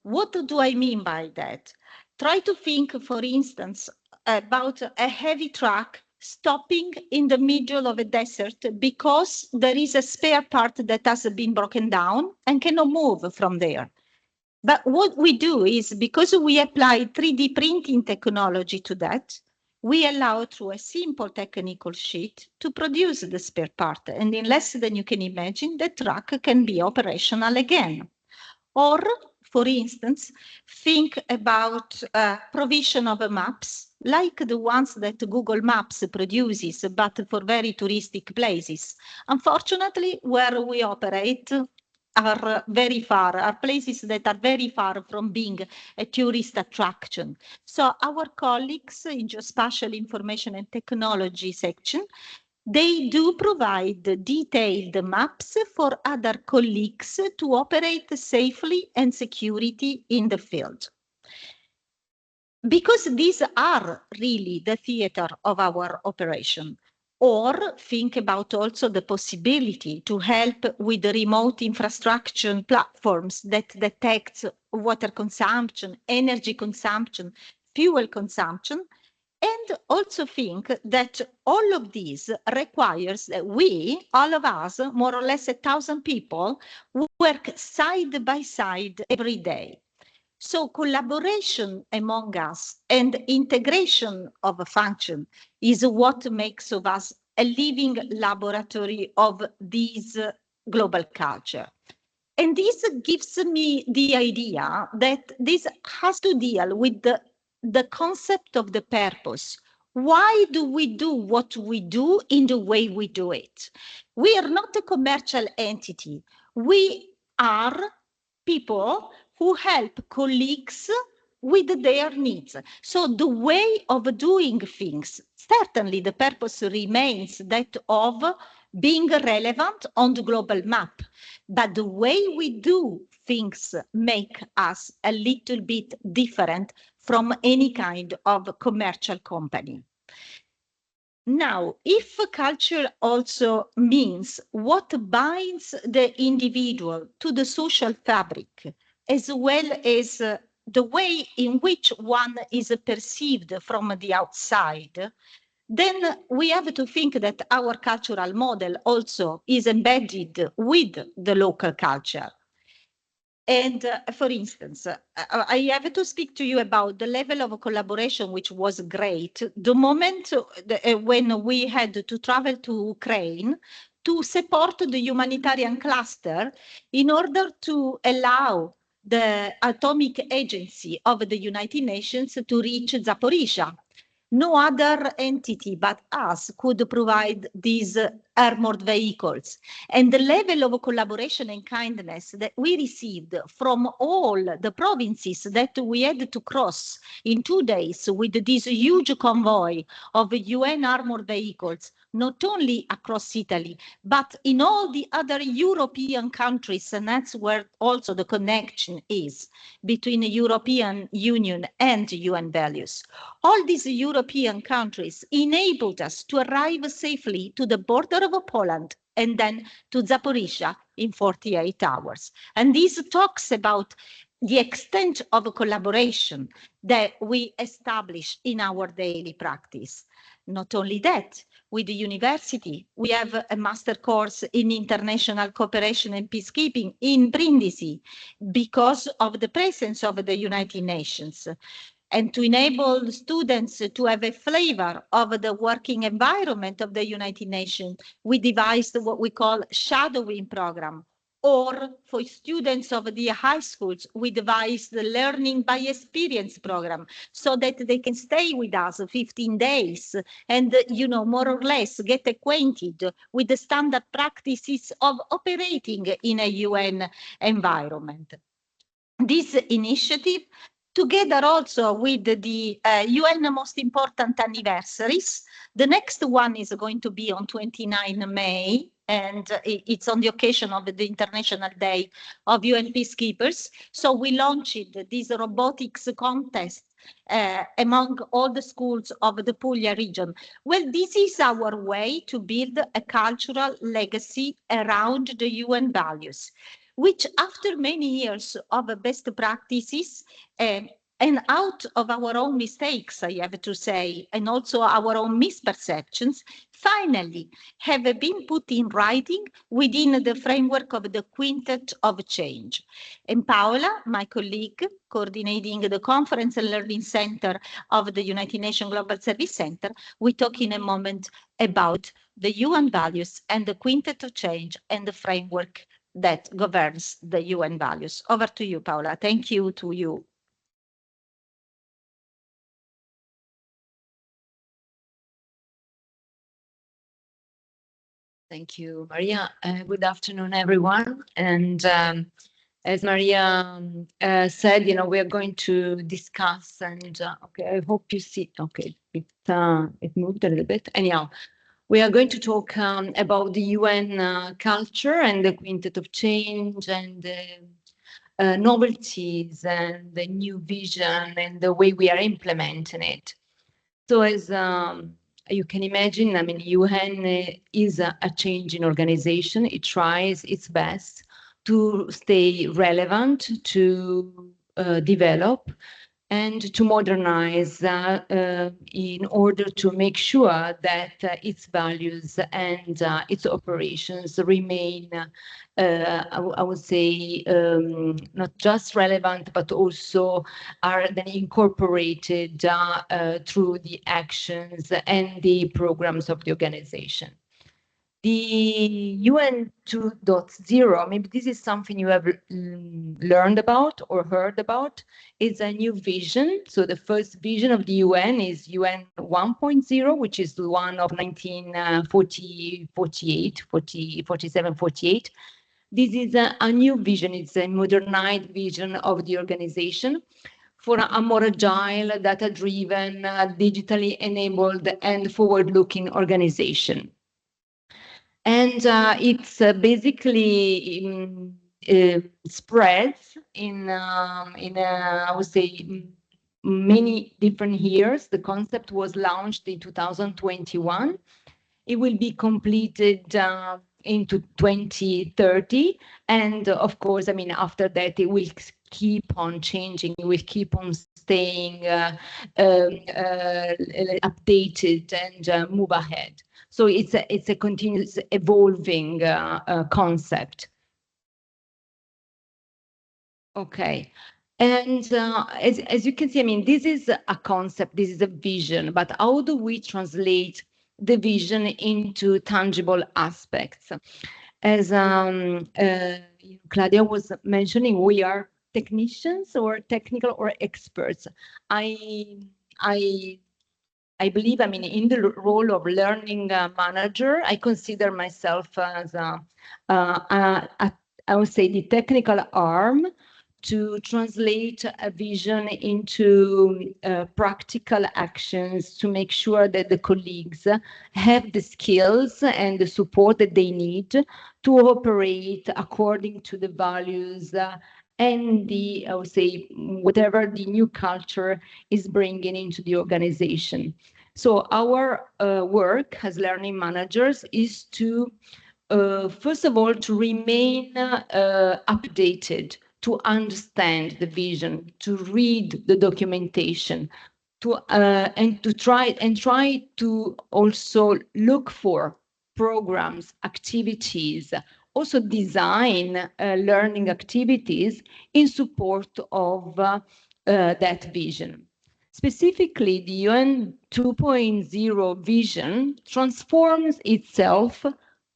D: What do I mean by that? Try to think, for instance, about a heavy truck stopping in the middle of a desert because there is a spare part that has been broken down and cannot move from there. But what we do is, because we apply 3D printing technology to that, we allow through a simple technical sheet to produce the spare part. And in less than you can imagine, the truck can be operational again. Or, for instance, think about provision of maps, like the ones that Google Maps produces, but for very touristic places. Unfortunately, where we operate are very far, are places that are very far from being a tourist attraction. So our colleagues in Geospatial Information and Technology section, they do provide detailed maps for other colleagues to operate safely and security in the field. Because these are really the theater of our operation. Or think about also the possibility to help with the remote infrastructure platforms that detect water consumption, energy consumption, fuel consumption. And also think that all of these requires that we, all of us, more or less 1,000 people, work side by side every day. So collaboration among us and integration of a function is what makes of us a living laboratory of this global culture. And this gives me the idea that this has to deal with the concept of the purpose. Why do we do what we do in the way we do it? We are not a commercial entity. We are people who help colleagues with their needs. So the way of doing things, certainly the purpose remains that of being relevant on the global map, but the way we do things make us a little bit different from any kind of commercial company. Now, if culture also means what binds the individual to the social fabric, as well as the way in which one is perceived from the outside, then we have to think that our cultural model also is embedded with the local culture. And for instance, I have to speak to you about the level of collaboration, which was great. The moment when we had to travel to Ukraine to support the humanitarian cluster in order to allow the Atomic Agency of the United Nations to reach Zaporizhia. No other entity but us could provide these armored vehicles. And the level of collaboration and kindness that we received from all the provinces that we had to cross in 2 days with this huge convoy of UN armored vehicles, not only across Italy, but in all the other European countries, and that's where also the connection is between the European Union and UN values. All these European countries enabled us to arrive safely to the border of Poland and then to Zaporizhia in 48 hours. And this talks about the extent of collaboration that we establish in our daily practice. Not only that, with the university, we have a master course in international cooperation and peacekeeping in Brindisi because of the presence of the United Nations. And to enable students to have a flavor of the working environment of the United Nations, we devised what we call shadowing program. Or for students of the high schools, we devised the learning by experience program so that they can stay with us 15 days and, more or less get acquainted with the standard practices of operating in a UN environment. This initiative, together also with the UN most important anniversaries, the next one is going to be on 29 May and it's on the occasion of the International Day of UN Peacekeepers. So we launched this robotics contest among all the schools of the Puglia region. Well, this is our way to build a cultural legacy around the UN values, which after many years of best practices, and out of our own mistakes, I have to say, and also our own misperceptions, finally have been put in writing within the framework of the Quintet of Change. And Paola, my colleague, coordinating the Conference and Learning Center of the United Nations Global Service Center, we talk in a moment about the UN values and the Quintet of Change and the framework that governs the UN values. Over to you, Paola. Thank you to you.
A: Thank you, Maria. Good afternoon, everyone. And as Maria said, we are going to discuss, and okay, I hope you see. Okay, it moved a little bit. Anyhow, we are going to talk about the UN culture and the Quintet of Change and the novelties and the new vision and the way we are implementing it. So as you can imagine, I mean, UN is a changing organization. It tries its best to stay relevant, to develop, and to modernize in order to make sure that its values and its operations remain, I would say, not just relevant, but also are then incorporated through the actions and the programs of the organization. The UN 2.0, maybe this is something you have learned about or heard about, is a new vision. So the first vision of the UN is UN 1.0, which is the one of 1947, 48. This is a new vision. It's a modernized vision of the organization for a more agile, data-driven, digitally enabled, and forward-looking organization. And it's basically spreads in I would say, many different years. The concept was launched in 2021. It will be completed into 2030. And of course, I mean, after that, it will keep on changing. It will keep on staying updated and move ahead. So it's a continuous evolving concept. Okay. And as you can see, I mean, this is a concept, this is a vision, but how do we translate the vision into tangible aspects? As Claudia was mentioning, we are technicians or technical or experts. I believe, I mean, in the role of learning manager, I consider myself as I would say the technical arm to translate a vision into practical actions to make sure that the colleagues have the skills and the support that they need to operate according to the values and the, I would say, whatever the new culture is bringing into the organization. So our work as learning managers is to, first of all, to remain updated, to understand the vision, to read the documentation, to and to try to also look for programs, activities, also design learning activities in support of that vision. Specifically, the UN 2.0 vision transforms itself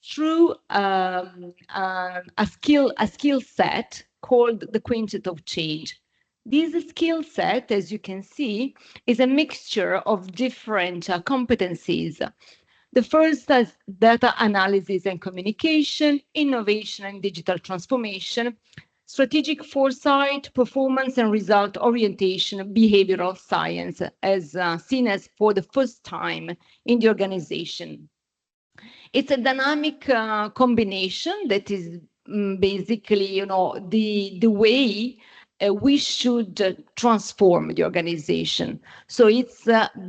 A: through a skill set called the Quintet of Change. This skill set, as you can see, is a mixture of different competencies. The first is data analysis and communication, innovation and digital transformation, strategic foresight, performance and result orientation, behavioral science, as seen as for the first time in the organization.
E: It's a dynamic combination that is basically, you know, the way we should transform the organization. So it's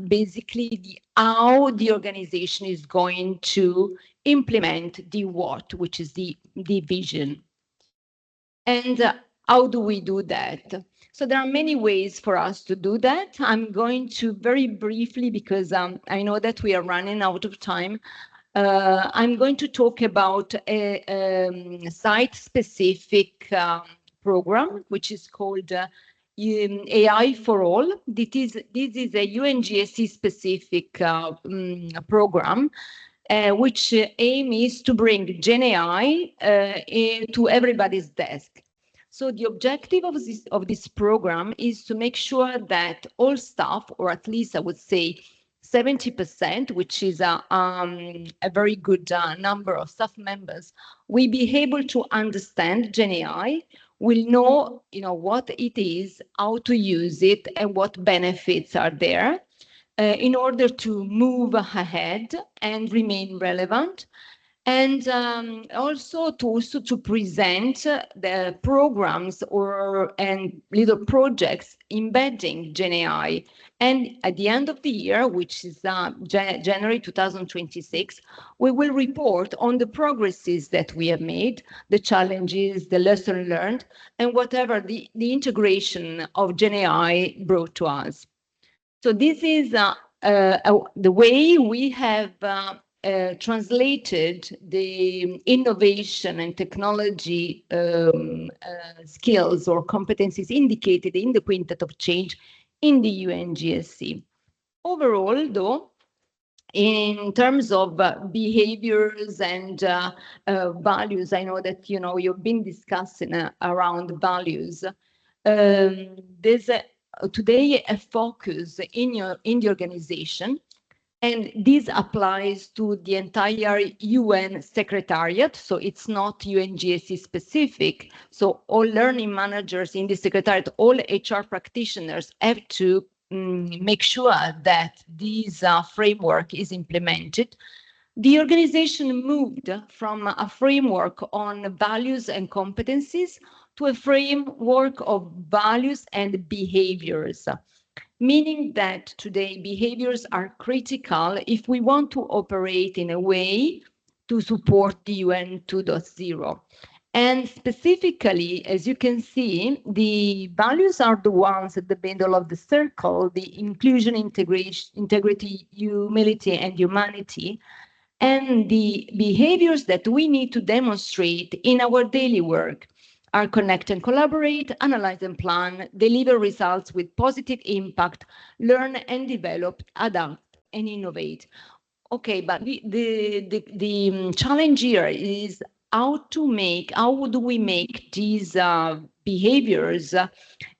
E: basically how the organization is going to implement the what, which is the vision. And how do we do that? So there are many ways for us to do that. I'm going to very briefly, because I know that we are running out of time, I'm going to talk about a site-specific program, which is called AI for All. This is a UNGSC-specific program, which aim is to bring Gen AI to everybody's desk. So the objective of this program is to make sure that all staff, or at least I would say 70%, which is a very good number of staff members, will be able to understand Gen AI, will know, you know, what it is, how to use it, and what benefits are there, in order to move ahead and remain relevant. And also to present the programs and little projects embedding Gen AI. And at the end of the year, which is January 2026, we will report on the progresses that we have made, the challenges, the lesson learned, and whatever the integration of Gen AI brought to us. So this is the way we have translated the innovation and technology skills or competencies indicated in the Quintet of Change in the UNGSC. Overall, though, in terms of behaviors and values, I know that, you know, you've been discussing around values. There's today a focus in the organization, and this applies to the entire UN Secretariat, so it's not UNGSC specific. So all learning managers in the Secretariat, all HR practitioners have to make sure that this framework is implemented. The organization moved from a framework on values and competencies to a framework of values and behaviors, meaning that today behaviors are critical if we want to operate in a way to support the UN 2.0. And specifically, as you can see, the values are the ones at the middle of the circle: the inclusion, integration, integrity, humility, and humanity. And the behaviors that we need to demonstrate in our daily work are connect and collaborate, analyze and plan, deliver results with positive impact, learn and develop, adapt and innovate. Okay, but the challenge here is how do we make these behaviors,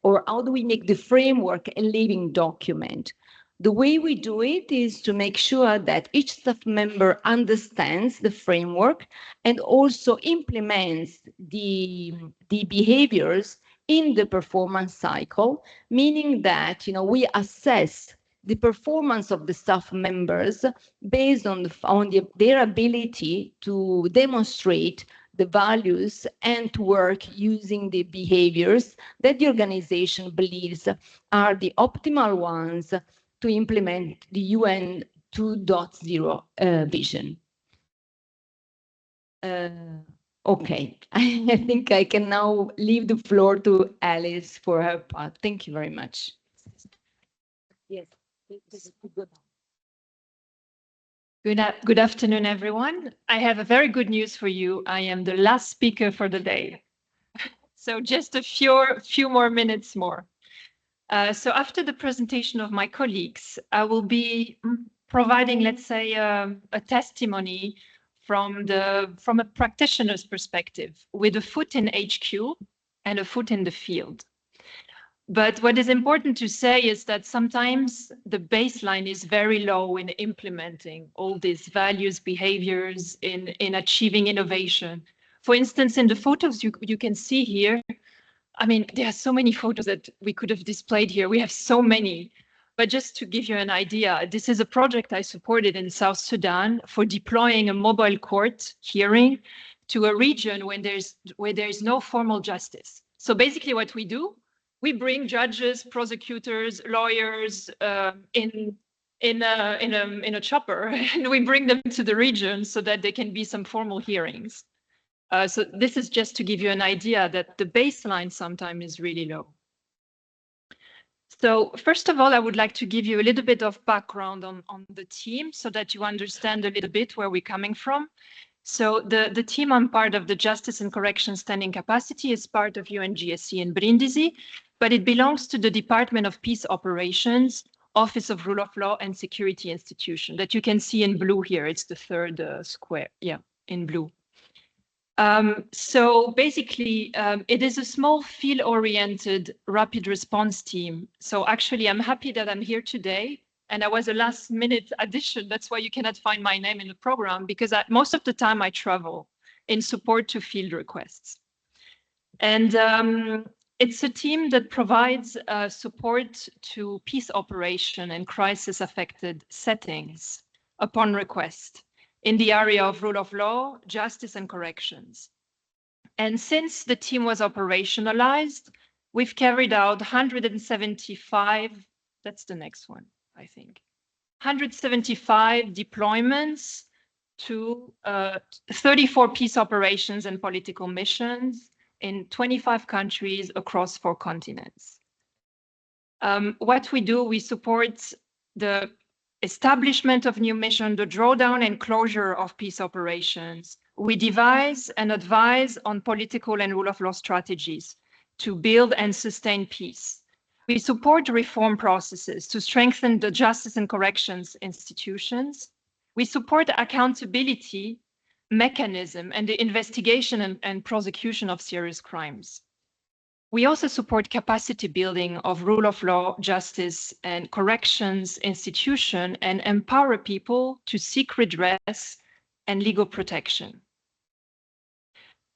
E: or how do we make the framework a living document? The way we do it is to make sure that each staff member understands the framework and also implements the behaviors in the performance cycle, meaning that, you know, we assess the performance of the staff members based on their ability to demonstrate the values and to work using the behaviors that the organization believes are the optimal ones to implement the UN 2.0 vision. Okay, I think I can now leave the floor to Alice for her part. Thank you very much. Yes.
F: Good afternoon, everyone. I have a very good news for you. I am the last speaker for the day. So just a few more minutes more. So after the presentation of my colleagues, I will be providing, let's say, a testimony from a practitioner's perspective, with a foot in HQ and a foot in the field. But what is important to say is that sometimes the baseline is very low in implementing all these values, behaviors, in achieving innovation. For instance, in the photos you can see here, I mean, there are so many photos that we could have displayed here. We have so many. But just to give you an idea, this is a project I supported in South Sudan for deploying a mobile court hearing to a region where there's no formal justice. So basically what we do, we bring judges, prosecutors, lawyers in a chopper, and we bring them to the region so that there can be some formal hearings. So this is just to give you an idea that the baseline sometimes is really low. So first of all, I would like to give you a little bit of background on the team so that you understand a little bit where we're coming from. So the team I'm part of, the Justice and Corrections Standing Capacity, is part of UNGSC in Brindisi, but it belongs to the Department of Peace Operations, Office of Rule of Law and Security Institution that you can see in blue here. It's the third square, yeah, in blue. So basically, it is a small field-oriented rapid response team. So actually, I'm happy that I'm here today. And I was a last-minute addition. That's why you cannot find my name in the program, because most of the time I travel in support to field requests. And it's a team that provides support to peace operation and crisis-affected settings upon request in the area of rule of law, justice, and corrections. And since the team was operationalized, we've carried out 175, that's the next one, I think, 175 deployments to 34 peace operations and political missions in 25 countries across 4 continents. What we do, we support the establishment of new mission, the drawdown and closure of peace operations. We devise and advise on political and rule of law strategies to build and sustain peace. We support reform processes to strengthen the justice and corrections institutions. We support accountability mechanism and the investigation and prosecution of serious crimes. We also support capacity building of rule of law, justice, and corrections institution and empower people to seek redress and legal protection.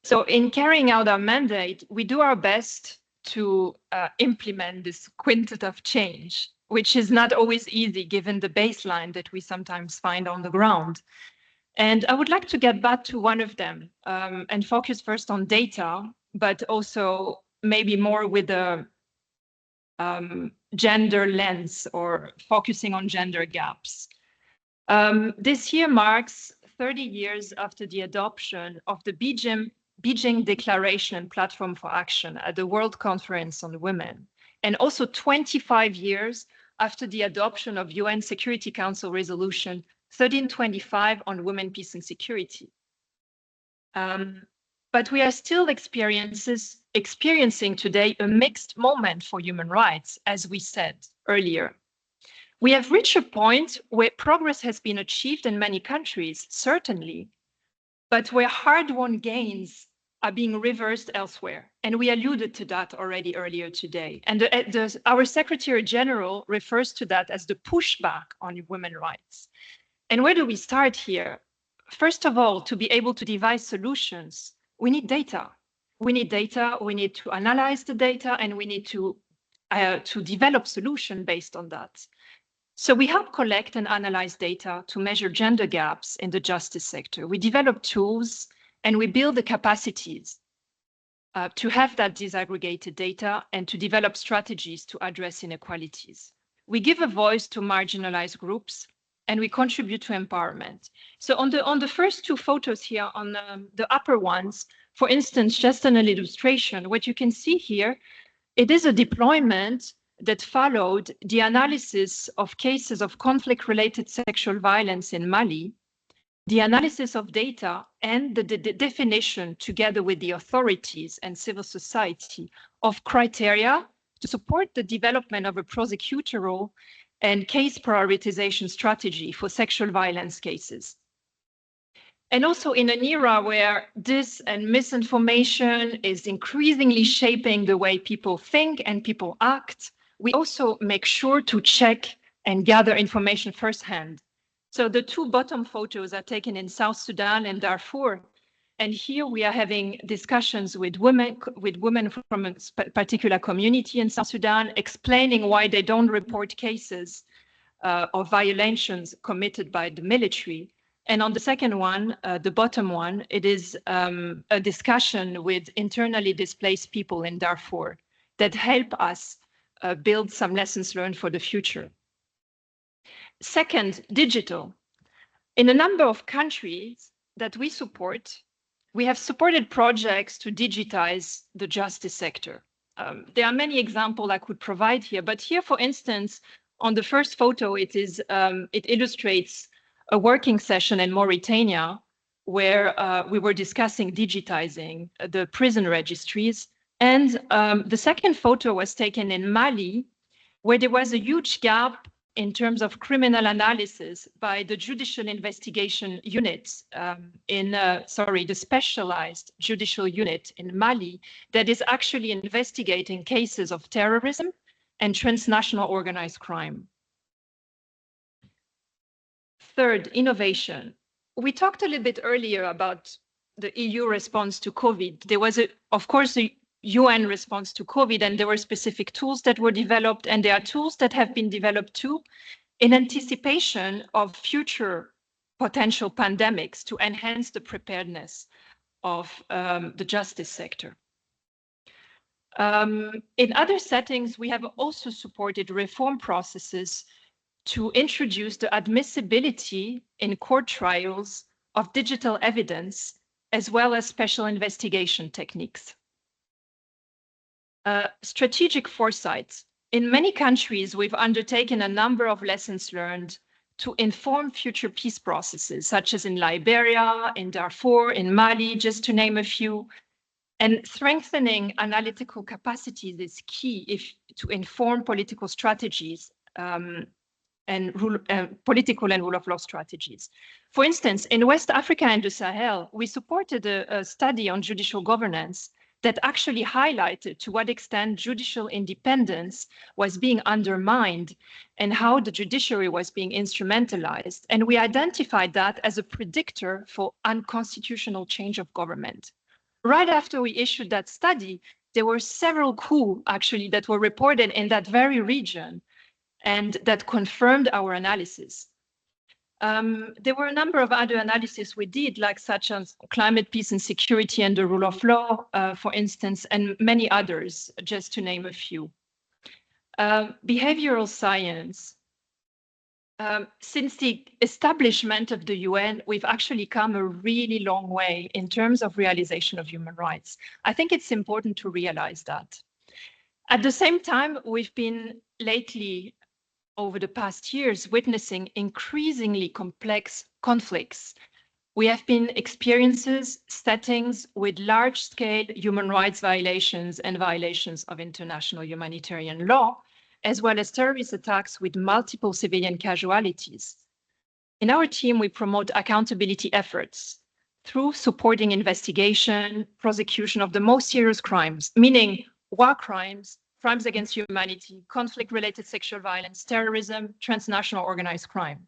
F: So in carrying out our mandate, we do our best to implement this quintet of change, which is not always easy given the baseline that we sometimes find on the ground. And I would like to get back to one of them and focus first on data, but also maybe more with a gender lens or focusing on gender gaps. This year marks 30 years after the adoption of the Beijing Declaration and Platform for Action at the World Conference on Women, and also 25 years after the adoption of UN Security Council Resolution 1325 on women, peace, and security. But we are still experiencing today a mixed moment for human rights, as we said earlier. We have reached a point where progress has been achieved in many countries, certainly, but where hard-won gains are being reversed elsewhere. And we alluded to that already earlier today. And our Secretary General refers to that as the pushback on women's rights. And where do we start here? First of all, to be able to devise solutions, we need data. We need data, we need to analyze the data, and we need to develop solutions based on that. So we help collect and analyze data to measure gender gaps in the justice sector. We develop tools and we build the capacities to have that disaggregated data and to develop strategies to address inequalities. We give a voice to marginalized groups and we contribute to empowerment. So on the first 2 photos here, on the upper ones, for instance, just an illustration, what you can see here, it is a deployment that followed the analysis of cases of conflict-related sexual violence in Mali, the analysis of data and the definition, together with the authorities and civil society, of criteria to support the development of a prosecutorial and case prioritization strategy for sexual violence cases. And also in an era where dis and misinformation is increasingly shaping the way people think and people act, we also make sure to check and gather information firsthand. So the 2 bottom photos are taken in South Sudan and Darfur. And here we are having discussions with women from a particular community in South Sudan, explaining why they don't report cases of violations committed by the military. And on the second one, the bottom one, it is a discussion with internally displaced people in Darfur that help us build some lessons learned for the future. Second, digital. In a number of countries that we support, we have supported projects to digitize the justice sector. There are many examples I could provide here, but here, for instance, on the first photo, it illustrates a working session in Mauritania where we were discussing digitizing the prison registries. And the second photo was taken in Mali, where there was a huge gap in terms of criminal analysis by the judicial investigation unit the specialized judicial unit in Mali that is actually investigating cases of terrorism and transnational organized crime. Third, innovation. We talked a little bit earlier about the EU response to COVID. There was, of course, a UN response to COVID, and there were specific tools that were developed, and there are tools that have been developed too in anticipation of future potential pandemics to enhance the preparedness of the justice sector. In other settings, we have also supported reform processes to introduce the admissibility in court trials of digital evidence, as well as special investigation techniques. Strategic foresight. In many countries, we've undertaken a number of lessons learned to inform future peace processes, such as in Liberia, in Darfur, in Mali, just to name a few. And strengthening analytical capacities is key to inform political strategies and political and rule of law strategies. For instance, in West Africa and the Sahel, we supported a study on judicial governance that actually highlighted to what extent judicial independence was being undermined and how the judiciary was being instrumentalized. And we identified that as a predictor for unconstitutional change of government. Right after we issued that study, there were several coups actually that were reported in that very region and that confirmed our analysis. There were a number of other analyses we did, like such as climate, peace and security and the rule of law, for instance, and many others, just to name a few. Behavioral science. Since the establishment of the UN, we've actually come a really long way in terms of realization of human rights. I think it's important to realize that. At the same time, we've been lately, over the past years, witnessing increasingly complex conflicts. We have been experiencing settings with large-scale human rights violations and violations of international humanitarian law, as well as terrorist attacks with multiple civilian casualties. In our team, we promote accountability efforts through supporting investigation, prosecution of the most serious crimes, meaning war crimes, crimes against humanity, conflict-related sexual violence, terrorism, transnational organized crime.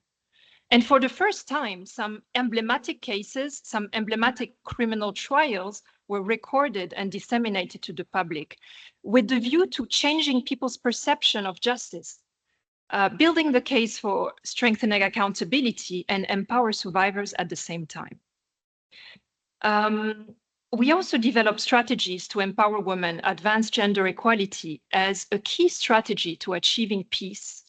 F: And for the first time, some emblematic cases, some emblematic criminal trials were recorded and disseminated to the public with the view to changing people's perception of justice, building the case for strengthening accountability and empower survivors at the same time. We also develop strategies to empower women, advance gender equality as a key strategy to achieving peace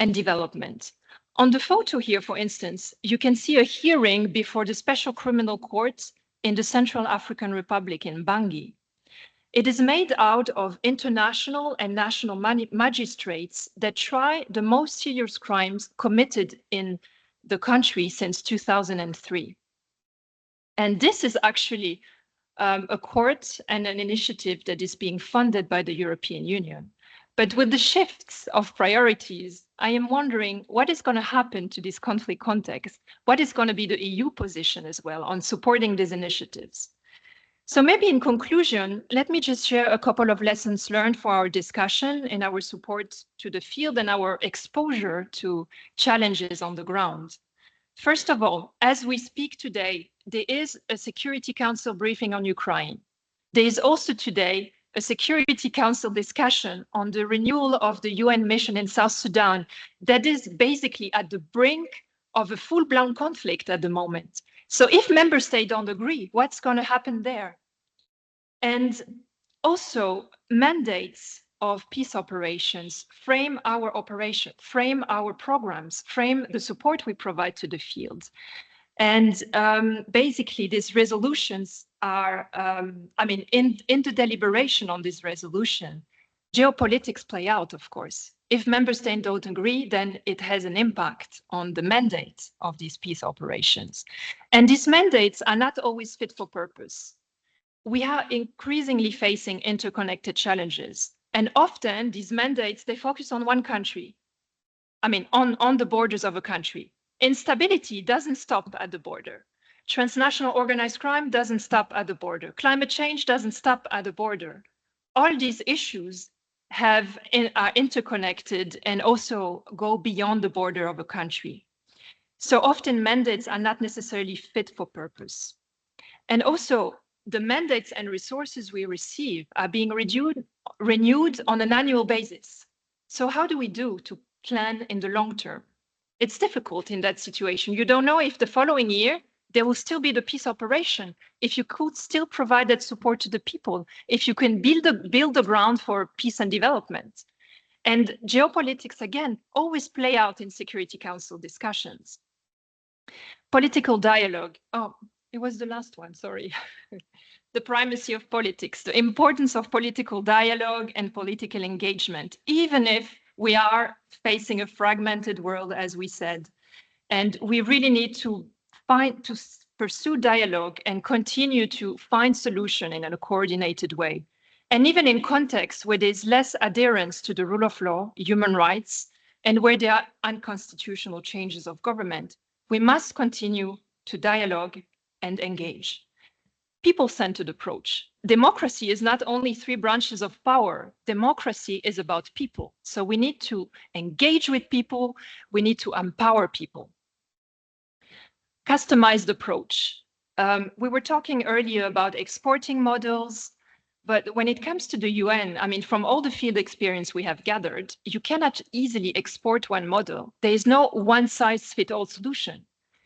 F: and development. On the photo here, for instance, you can see a hearing before the Special Criminal Court in the Central African Republic in Bangui. It is made out of international and national magistrates that try the most serious crimes committed in the country since 2003. And this is actually a court and an initiative that is being funded by the European Union. But with the shifts of priorities, I am wondering what is going to happen to this conflict context? What is going to be the EU position as well on supporting these initiatives? So maybe in conclusion, let me just share a couple of lessons learned for our discussion and our support to the field and our exposure to challenges on the ground. First of all, as we speak today, there is a Security Council briefing on Ukraine. There is also today a Security Council discussion on the renewal of the UN mission in South Sudan that is basically at the brink of a full-blown conflict at the moment. So if member states don't agree, what's going to happen there? And also mandates of peace operations frame our operation, frame our programs, frame the support we provide to the field. And basically these resolutions are, in the deliberation on this resolution, geopolitics play out, of course. If member states don't agree, then it has an impact on the mandate of these peace operations. And these mandates are not always fit for purpose. We are increasingly facing interconnected challenges. And often these mandates, they focus on one country, on the borders of a country. Instability doesn't stop at the border. Transnational organized crime doesn't stop at the border. Climate change doesn't stop at the border. All these issues are interconnected and also go beyond the border of a country. So often mandates are not necessarily fit for purpose. And also the mandates and resources we receive are being renewed on an annual basis. So how do we do to plan in the long term? It's difficult in that situation. You don't know if the following year there will still be the peace operation, if you could still provide that support to the people, if you can build the ground for peace and development. And geopolitics, again, always play out in Security Council discussions. Political dialogue. Oh, it was the last one, sorry. The primacy of politics, the importance of political dialogue and political engagement, even if we are facing a fragmented world, as we said. And we really need to pursue dialogue and continue to find solution in a coordinated way. And even in contexts where there's less adherence to the rule of law, human rights, and where there are unconstitutional changes of government, we must continue to dialogue and engage. People-centered approach. Democracy is not only 3 branches of power. Democracy is about people. So we need to engage with people. We need to empower people. Customized approach. We were talking earlier about exporting models, but when it comes to the UN, from all the field experience we have gathered, you cannot easily export one model. There is no one-size-fits-all solution.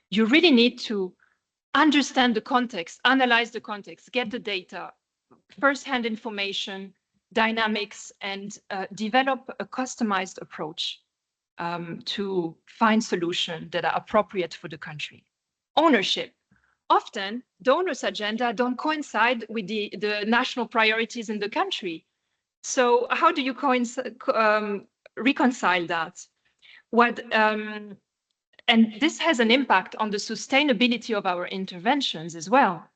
F: You really need to understand the context, analyze the context, get the data, first-hand information, dynamics, and develop a customized approach to find solutions that are appropriate for the country. Ownership. Often, donors' agenda don't coincide with the national priorities in the country. So how do you reconcile that? And this has an impact on the sustainability of our interventions as well.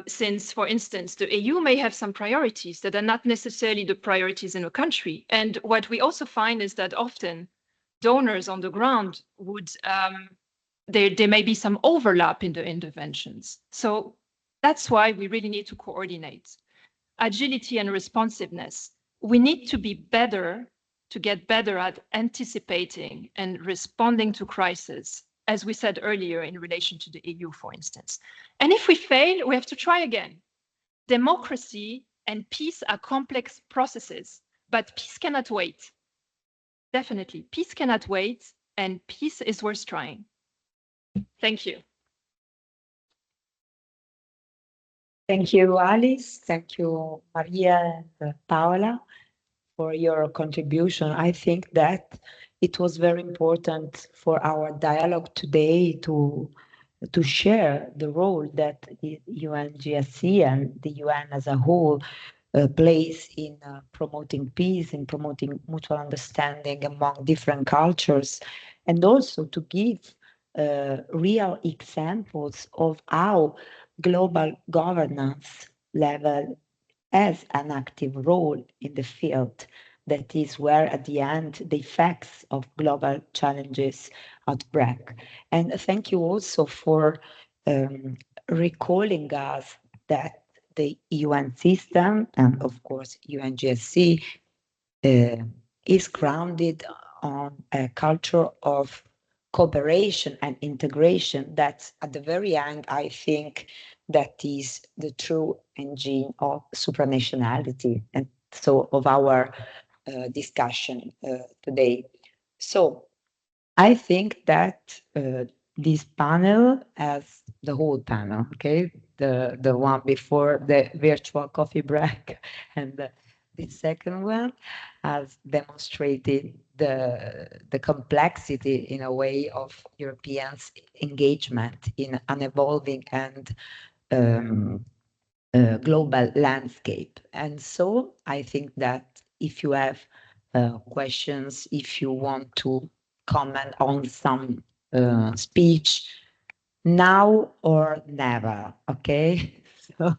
F: Since, for instance, the EU may have some priorities that are not necessarily the priorities in a country. And what we also find is that often donors on the ground would, there may be some overlap in the interventions. So that's why we really need to coordinate. Agility and responsiveness. We need to be better, to get better at anticipating and responding to crises, as we said earlier in relation to the EU, for instance. And if we fail, we have to try again. Democracy and peace are complex processes, but peace cannot wait. Definitely, peace cannot wait, and peace is worth trying. Thank you.
A: Thank you, Alice. Thank you, Maria and Paola, for your contribution. I think that it was very important for our dialogue today to share the role that the UNGSC and the UN as a whole plays in promoting peace, in promoting mutual understanding among different cultures, and also to give real examples of how global governance level has an active role in the field. That is where, at the end, the effects of global challenges outbreak. And thank you also for recalling us that the UN system and, of course, UNGSC is grounded on a culture of cooperation and integration, that's at the very end, I think that is the true engine of supranationality and so of our discussion today. So I think that this panel, as the whole panel, okay, the one before the virtual coffee break and the second one, has demonstrated the complexity in a way of Europeans' engagement in an evolving and global landscape. And so I think that if you have questions, if you want to comment on some speech, now or never, okay? So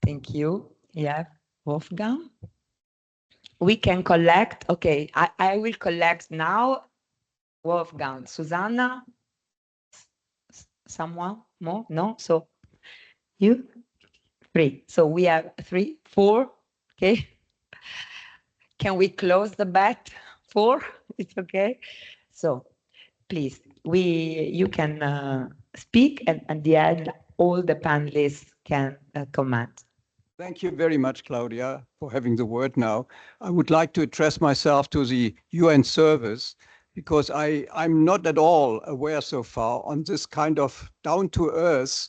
A: thank you. Yeah, Wolfgang. We can collect, okay, I will collect now. Wolfgang, Susanna, someone more? No? So you? 3. So we have 3, 4, okay? Can we close the bet? 4? It's okay. So please, you can speak, and at the end, all the panelists can comment.
G: Thank you very much, Claudia, for having the word now. I would like to address myself to the UN service because I'm not at all aware so far on this kind of down-to-earth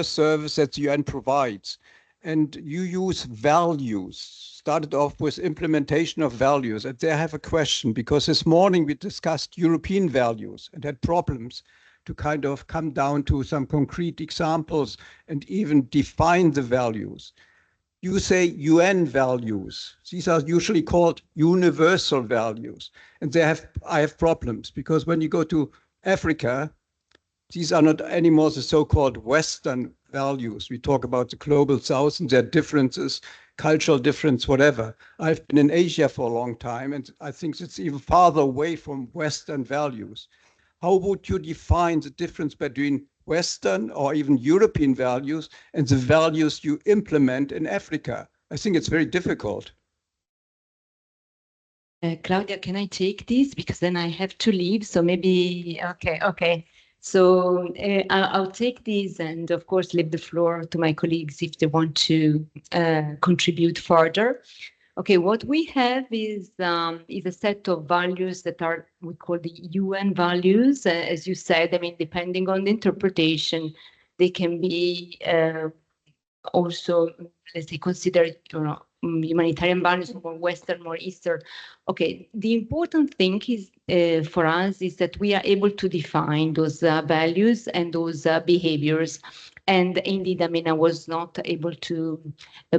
G: service that the UN provides. And you use values, started off with implementation of values. And there I have a question, because this morning we discussed European values and had problems to kind of come down to some concrete examples and even define the values. You say UN values. These are usually called universal values. And I have problems, because when you go to Africa, these are not anymore the so-called Western values. We talk about the global South and their differences, cultural difference, whatever. I've been in Asia for a long time, and I think it's even farther away from Western values. How would you define the difference between Western or even European values and the values you implement in Africa? I think it's very difficult.
E: Claudia, can I take this? Because then I have to leave. So maybe, okay. So I'll take this and, of course, leave the floor to my colleagues if they want to contribute further. Okay, what we have is a set of values that we call the UN values. As you said, I mean, depending on the interpretation, they can be also, let's say, considered, humanitarian values, more Western, more Eastern. Okay, the important thing is for us is that we are able to define those values and those behaviors. And indeed, I mean, I was not able to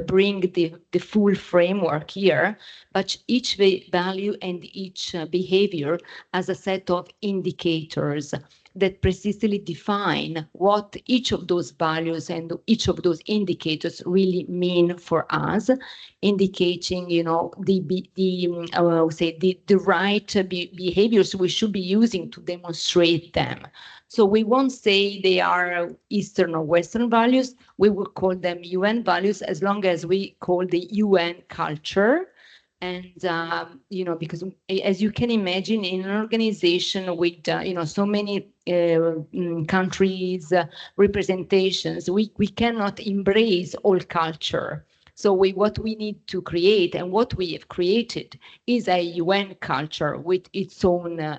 E: bring the full framework here, but each value and each behavior has a set of indicators that precisely define what each of those values and each of those indicators really mean for us, indicating, the right behaviors we should be using to demonstrate them. So we won't say they are Eastern or Western values. We will call them UN values as long as we call the UN culture. And, because as you can imagine, in an organization with, so many countries, representations, we cannot embrace all culture. So what we need to create and what we have created is a UN culture with its own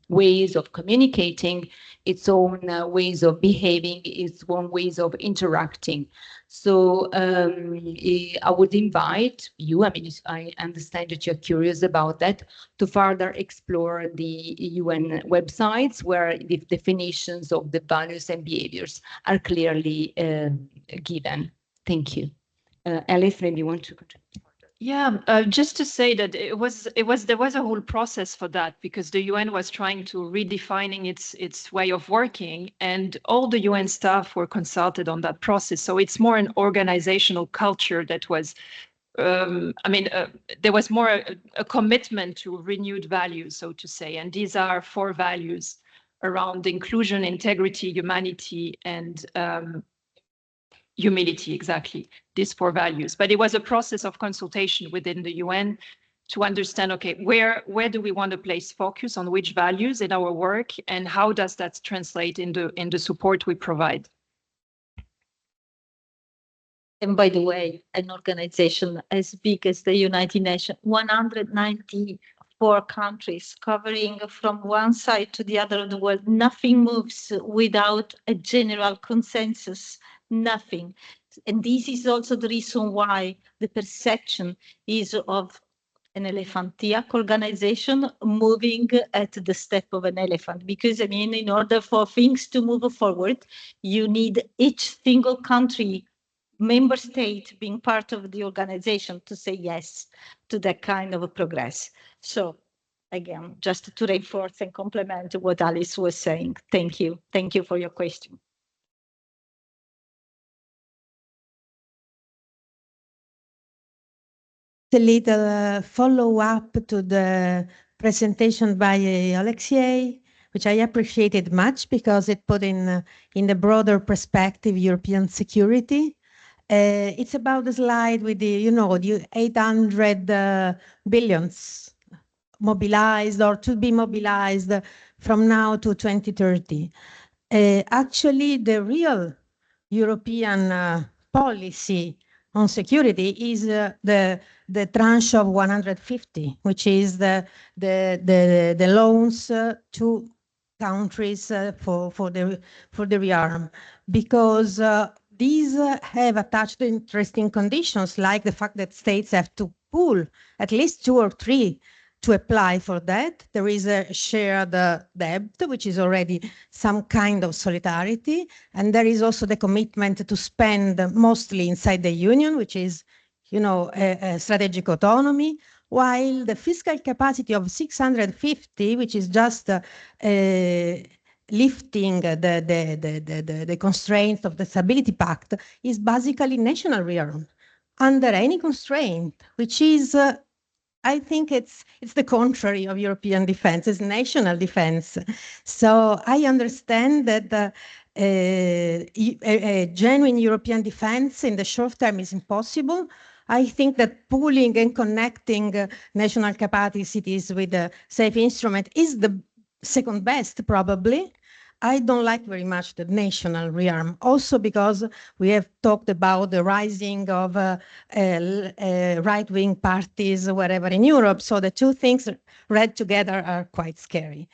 E: ways of communicating, its own ways of behaving, its own ways of interacting. So I would invite you, I mean, I understand that you're curious about that, to further explore the UN websites where the definitions of the values and behaviors are clearly given. Thank you. Alice, maybe you want to contribute?
F: Yeah, just to say that there was a whole process for that, because the UN was trying to redefining its way of working, and all the UN staff were consulted on that process. So it's more an organizational culture that was, there was more a commitment to renewed values, so to say, and these are 4 values around inclusion, integrity, humanity, and humility, exactly, these 4 values. But it was a process of consultation within the UN to understand, okay, where do we want to place focus on which values in our work, and how does that translate in the support we provide?
D: And by the way, an organization as big as the United Nations, 194 countries covering from one side to the other of the world, nothing moves without a general consensus, nothing. And this is also the reason why the perception is of an elephantiac organization moving at the step of an elephant. Because, I mean, in order for things to move forward, you need each single country, member state being part of the organization to say yes to that kind of a progress. So again, just to reinforce and complement what Alice was saying. Thank you. Thank you for your question.
H: A little follow-up to the presentation by Alexei, which I appreciated much because it put in the broader perspective European security. It's about the slide with the, the 800 billions mobilized or to be mobilized from now to 2030. Actually, the real European policy on security is the tranche of 150, which is the loans to countries for the rearm, because these have attached interesting conditions, like the fact that states have to pool at least 2 or 3 to apply for that. There is a shared debt, which is already some kind of solidarity. And there is also the commitment to spend mostly inside the union, which is, a strategic autonomy, while the fiscal capacity of 650, which is just lifting the constraints of the Stability Pact, is basically national rearm under any constraint, which is I think it's the contrary of European defense, it's national defense. So I understand that a genuine European defense in the short term is impossible. I think that pooling and connecting national capacities with a safe instrument is the second best, probably. I don't like very much the national rearm, also because we have talked about the rising of right-wing parties wherever in Europe. So the two things read together are quite scary.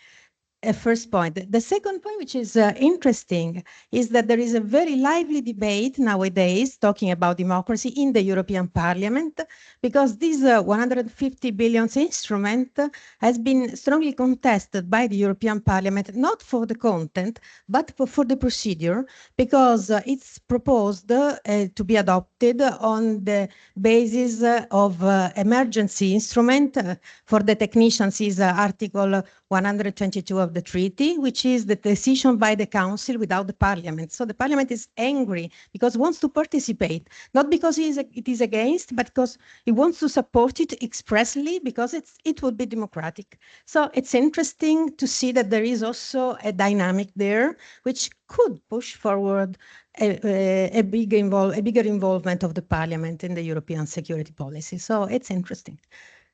H: First point. The second point, which is interesting, is that there is a very lively debate nowadays talking about democracy in the European Parliament, because this 150 billion instrument has been strongly contested by the European Parliament, not for the content, but for the procedure, because it's proposed to be adopted on the basis of emergency instrument. For the technicians is Article 122 of the treaty, which is the decision by the council without the parliament. So the parliament is angry because it wants to participate, not because it is against, but because it wants to support it expressly because it would be democratic. So it's interesting to see that there is also a dynamic there which could push forward a bigger involvement of the parliament in the European security policy. So it's interesting.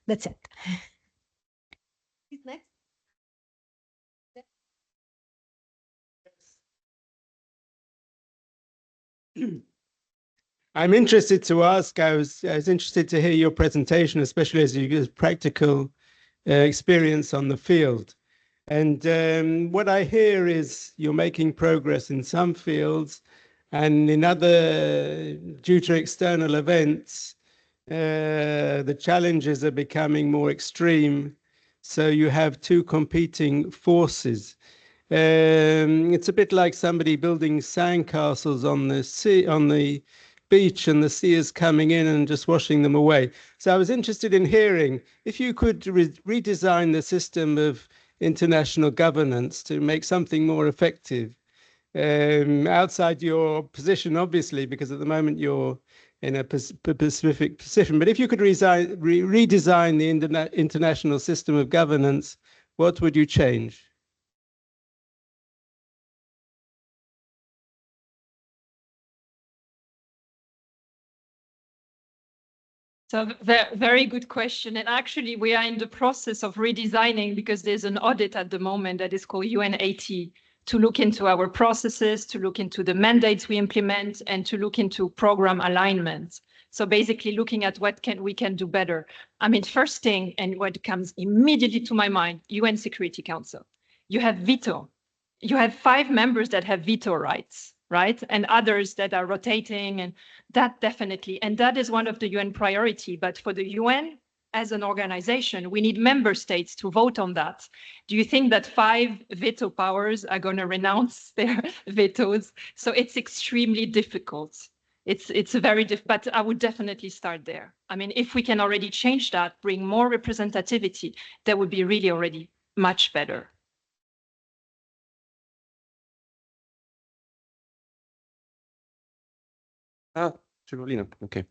H: That's it. Next.
I: I'm interested to ask, I was interested to hear your presentation, especially as you get practical experience on the field. And what I hear is you're making progress in some fields, and in other, due to external events, the challenges are becoming more extreme. So you have two competing forces. It's a bit like somebody building sandcastles on the sea, on the beach, and the sea is coming in and just washing them away. So I was interested in hearing if you could redesign the system of international governance to make something more effective, outside your position, obviously, because at the moment you're in a specific position. But if you could redesign the international system of governance, what would you change?
F: So very good question. And actually, we are in the process of redesigning because there's an audit at the moment that is called UN80 to look into our processes, to look into the mandates we implement, and to look into program alignment. So basically looking at what we can do better. I mean, first thing, and what comes immediately to my mind, UN Security Council. You have veto. You have 5 members that have veto rights, right? And others that are rotating, and that definitely, and that is one of the UN priority. But for the UN as an organization, we need member states to vote on that. Do you think that 5 veto powers are going to renounce their vetoes? So it's extremely difficult. It's a very but I would definitely start there. I mean, if we can already change that, bring more representativity, that would be really already much better.
G: Carolina, okay.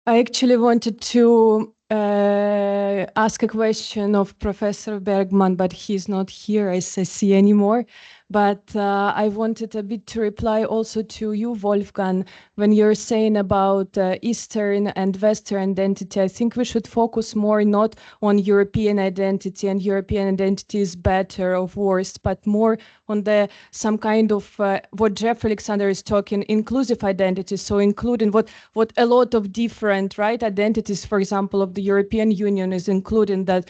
J: I actually wanted to ask a question of Professor Bergman, but he's not here, as I see anymore. But I wanted a bit to reply also to you, Wolfgang, when you're saying about Eastern and Western identity. I think we should focus more not on European identity and European identity is better or worse, but more on some kind of what Jeff Alexander is talking, inclusive identity. So including what a lot of different identities, for example, of the European Union is including that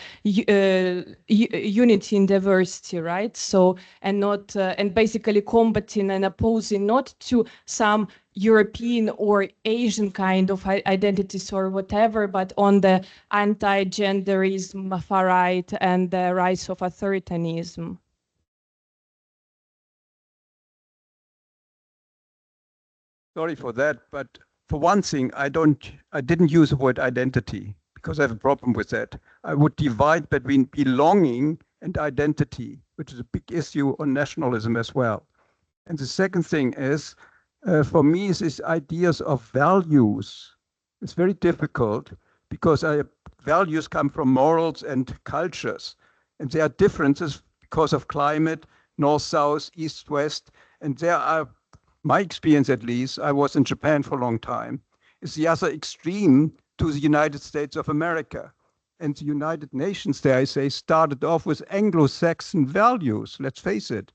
J: unity in diversity, right? So and not and basically combating and opposing not to some European or Asian kind of identities or whatever, but on the anti-genderism, far right, and the rise of authoritarianism.
G: Sorry for that, but for one thing, I didn't use the word identity because I have a problem with that. I would divide between belonging and identity, which is a big issue on nationalism as well. And the second thing is, for me, is these ideas of values. It's very difficult because values come from morals and cultures, and there are differences because of climate, north, south, east, west, and there are, my experience at least, I was in Japan for a long time, is the other extreme to the United States of America. And the United Nations, dare I say, started off with Anglo-Saxon values, let's face it.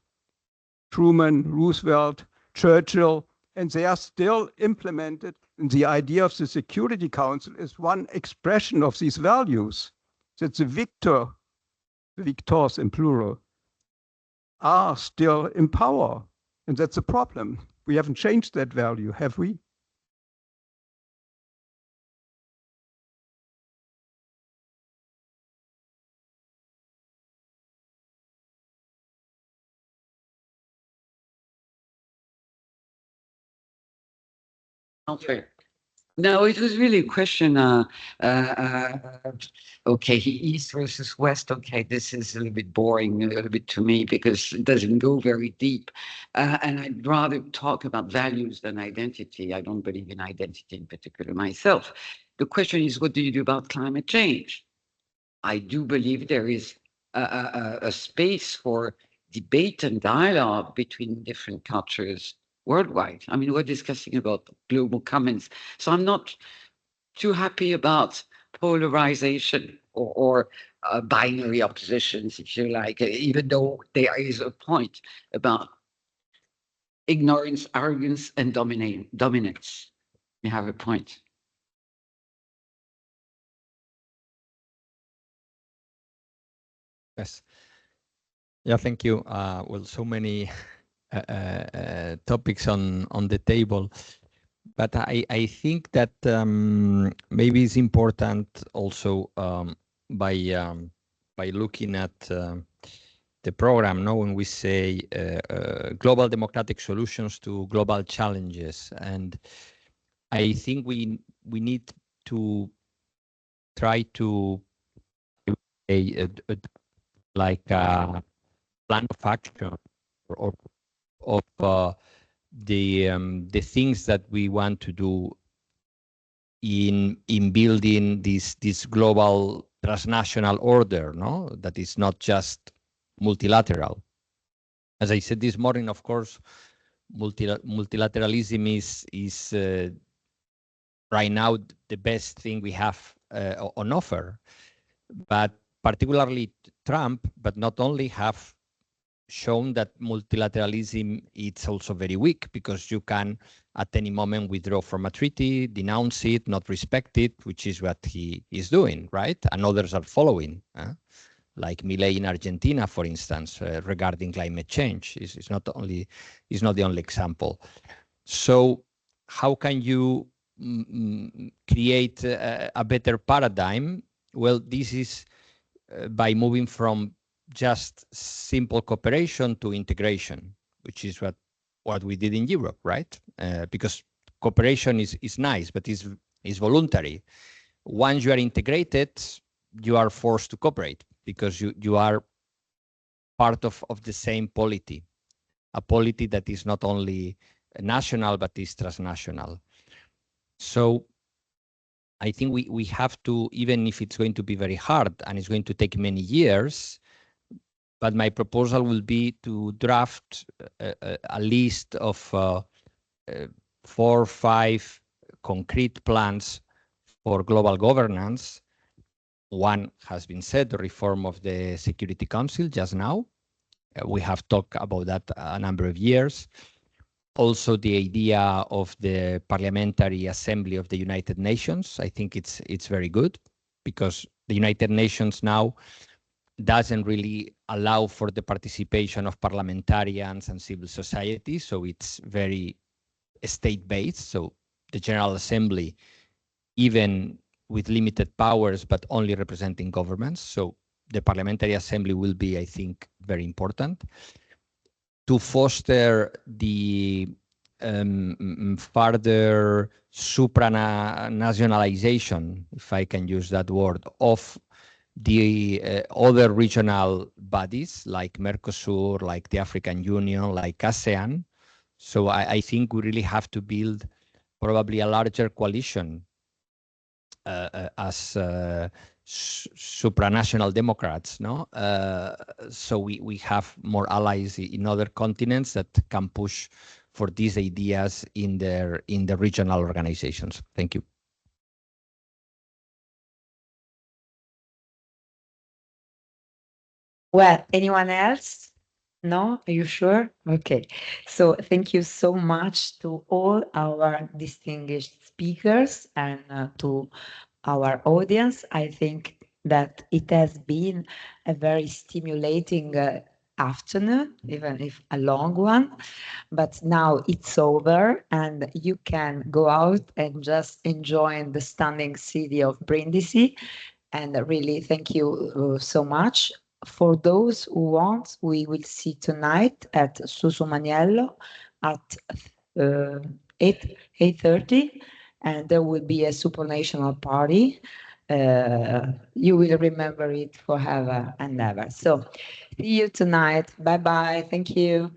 G: Truman, Roosevelt, Churchill, and they are still implemented. And the idea of the Security Council is one expression of these values, that the victors in plural, are still in power. And that's a problem. We haven't changed that value, have we?
C: Okay. No, it was really a question. Okay, East versus West. Okay, this is a little bit boring, a little bit to me because it doesn't go very deep. And I'd rather talk about values than identity. I don't believe in identity in particular myself. The question is, what do you do about climate change? I do believe there is a space for debate and dialogue between different cultures worldwide. I mean, we're discussing about global commons. So I'm not too happy about polarization or binary oppositions, if you like, even though there is a point about ignorance, arrogance, and dominance. You have a point.
K: Yes. Yeah, thank you. Well, so many topics on the table, but I think that maybe it's important also by looking at the program, when we say global democratic solutions to global challenges, and I think we need to try to like a plan of action or of the things that we want to do in building this global transnational order, that is not just multilateral. As I said this morning, of course, multilateralism is right now the best thing we have on offer. But particularly Trump, but not only, have shown that multilateralism is also very weak, because you can at any moment withdraw from a treaty, denounce it, not respect it, which is what he is doing, right? And others are following, like Milei in Argentina, for instance, regarding climate change. Is not the only example. So how can you create a better paradigm? Well, this is by moving from just simple cooperation to integration, which is what we did in Europe, right? Because cooperation is nice, but is voluntary. Once you are integrated, you are forced to cooperate, because you are part of the same polity, a polity that is not only national, but is transnational. So I think we have to, even if it's going to be very hard and it's going to take many years, but my proposal will be to draft a list of 4 or 5 concrete plans for global governance. One has been said, the reform of the Security Council just now. We have talked about that a number of years. Also, the idea of the Parliamentary Assembly of the United Nations. I think it's very good, because the United Nations now doesn't really allow for the participation of parliamentarians and civil society, so it's very state-based. So the General Assembly, even with limited powers, but only representing governments. So the Parliamentary Assembly will be, I think, very important to foster the further supranationalization, if I can use that word, of the other regional bodies like Mercosur, like the African Union, like ASEAN. So I think we really have to build probably a larger coalition as supranational democrats, no? So we have more allies in other continents that can push for these ideas in the regional organizations. Thank you.
A: Well, anyone else? No? Are you sure? Okay. So thank you so much to all our distinguished speakers and to our audience. I think that it has been a very stimulating afternoon, even if a long one. But now it's over and you can go out and just enjoy the stunning city of Brindisi. And really thank you so much. For those who want, we will see tonight at Susumaniello at 8:30, and there will be a supranational party. You will remember it forever and ever. So see you tonight. Bye bye. Thank you.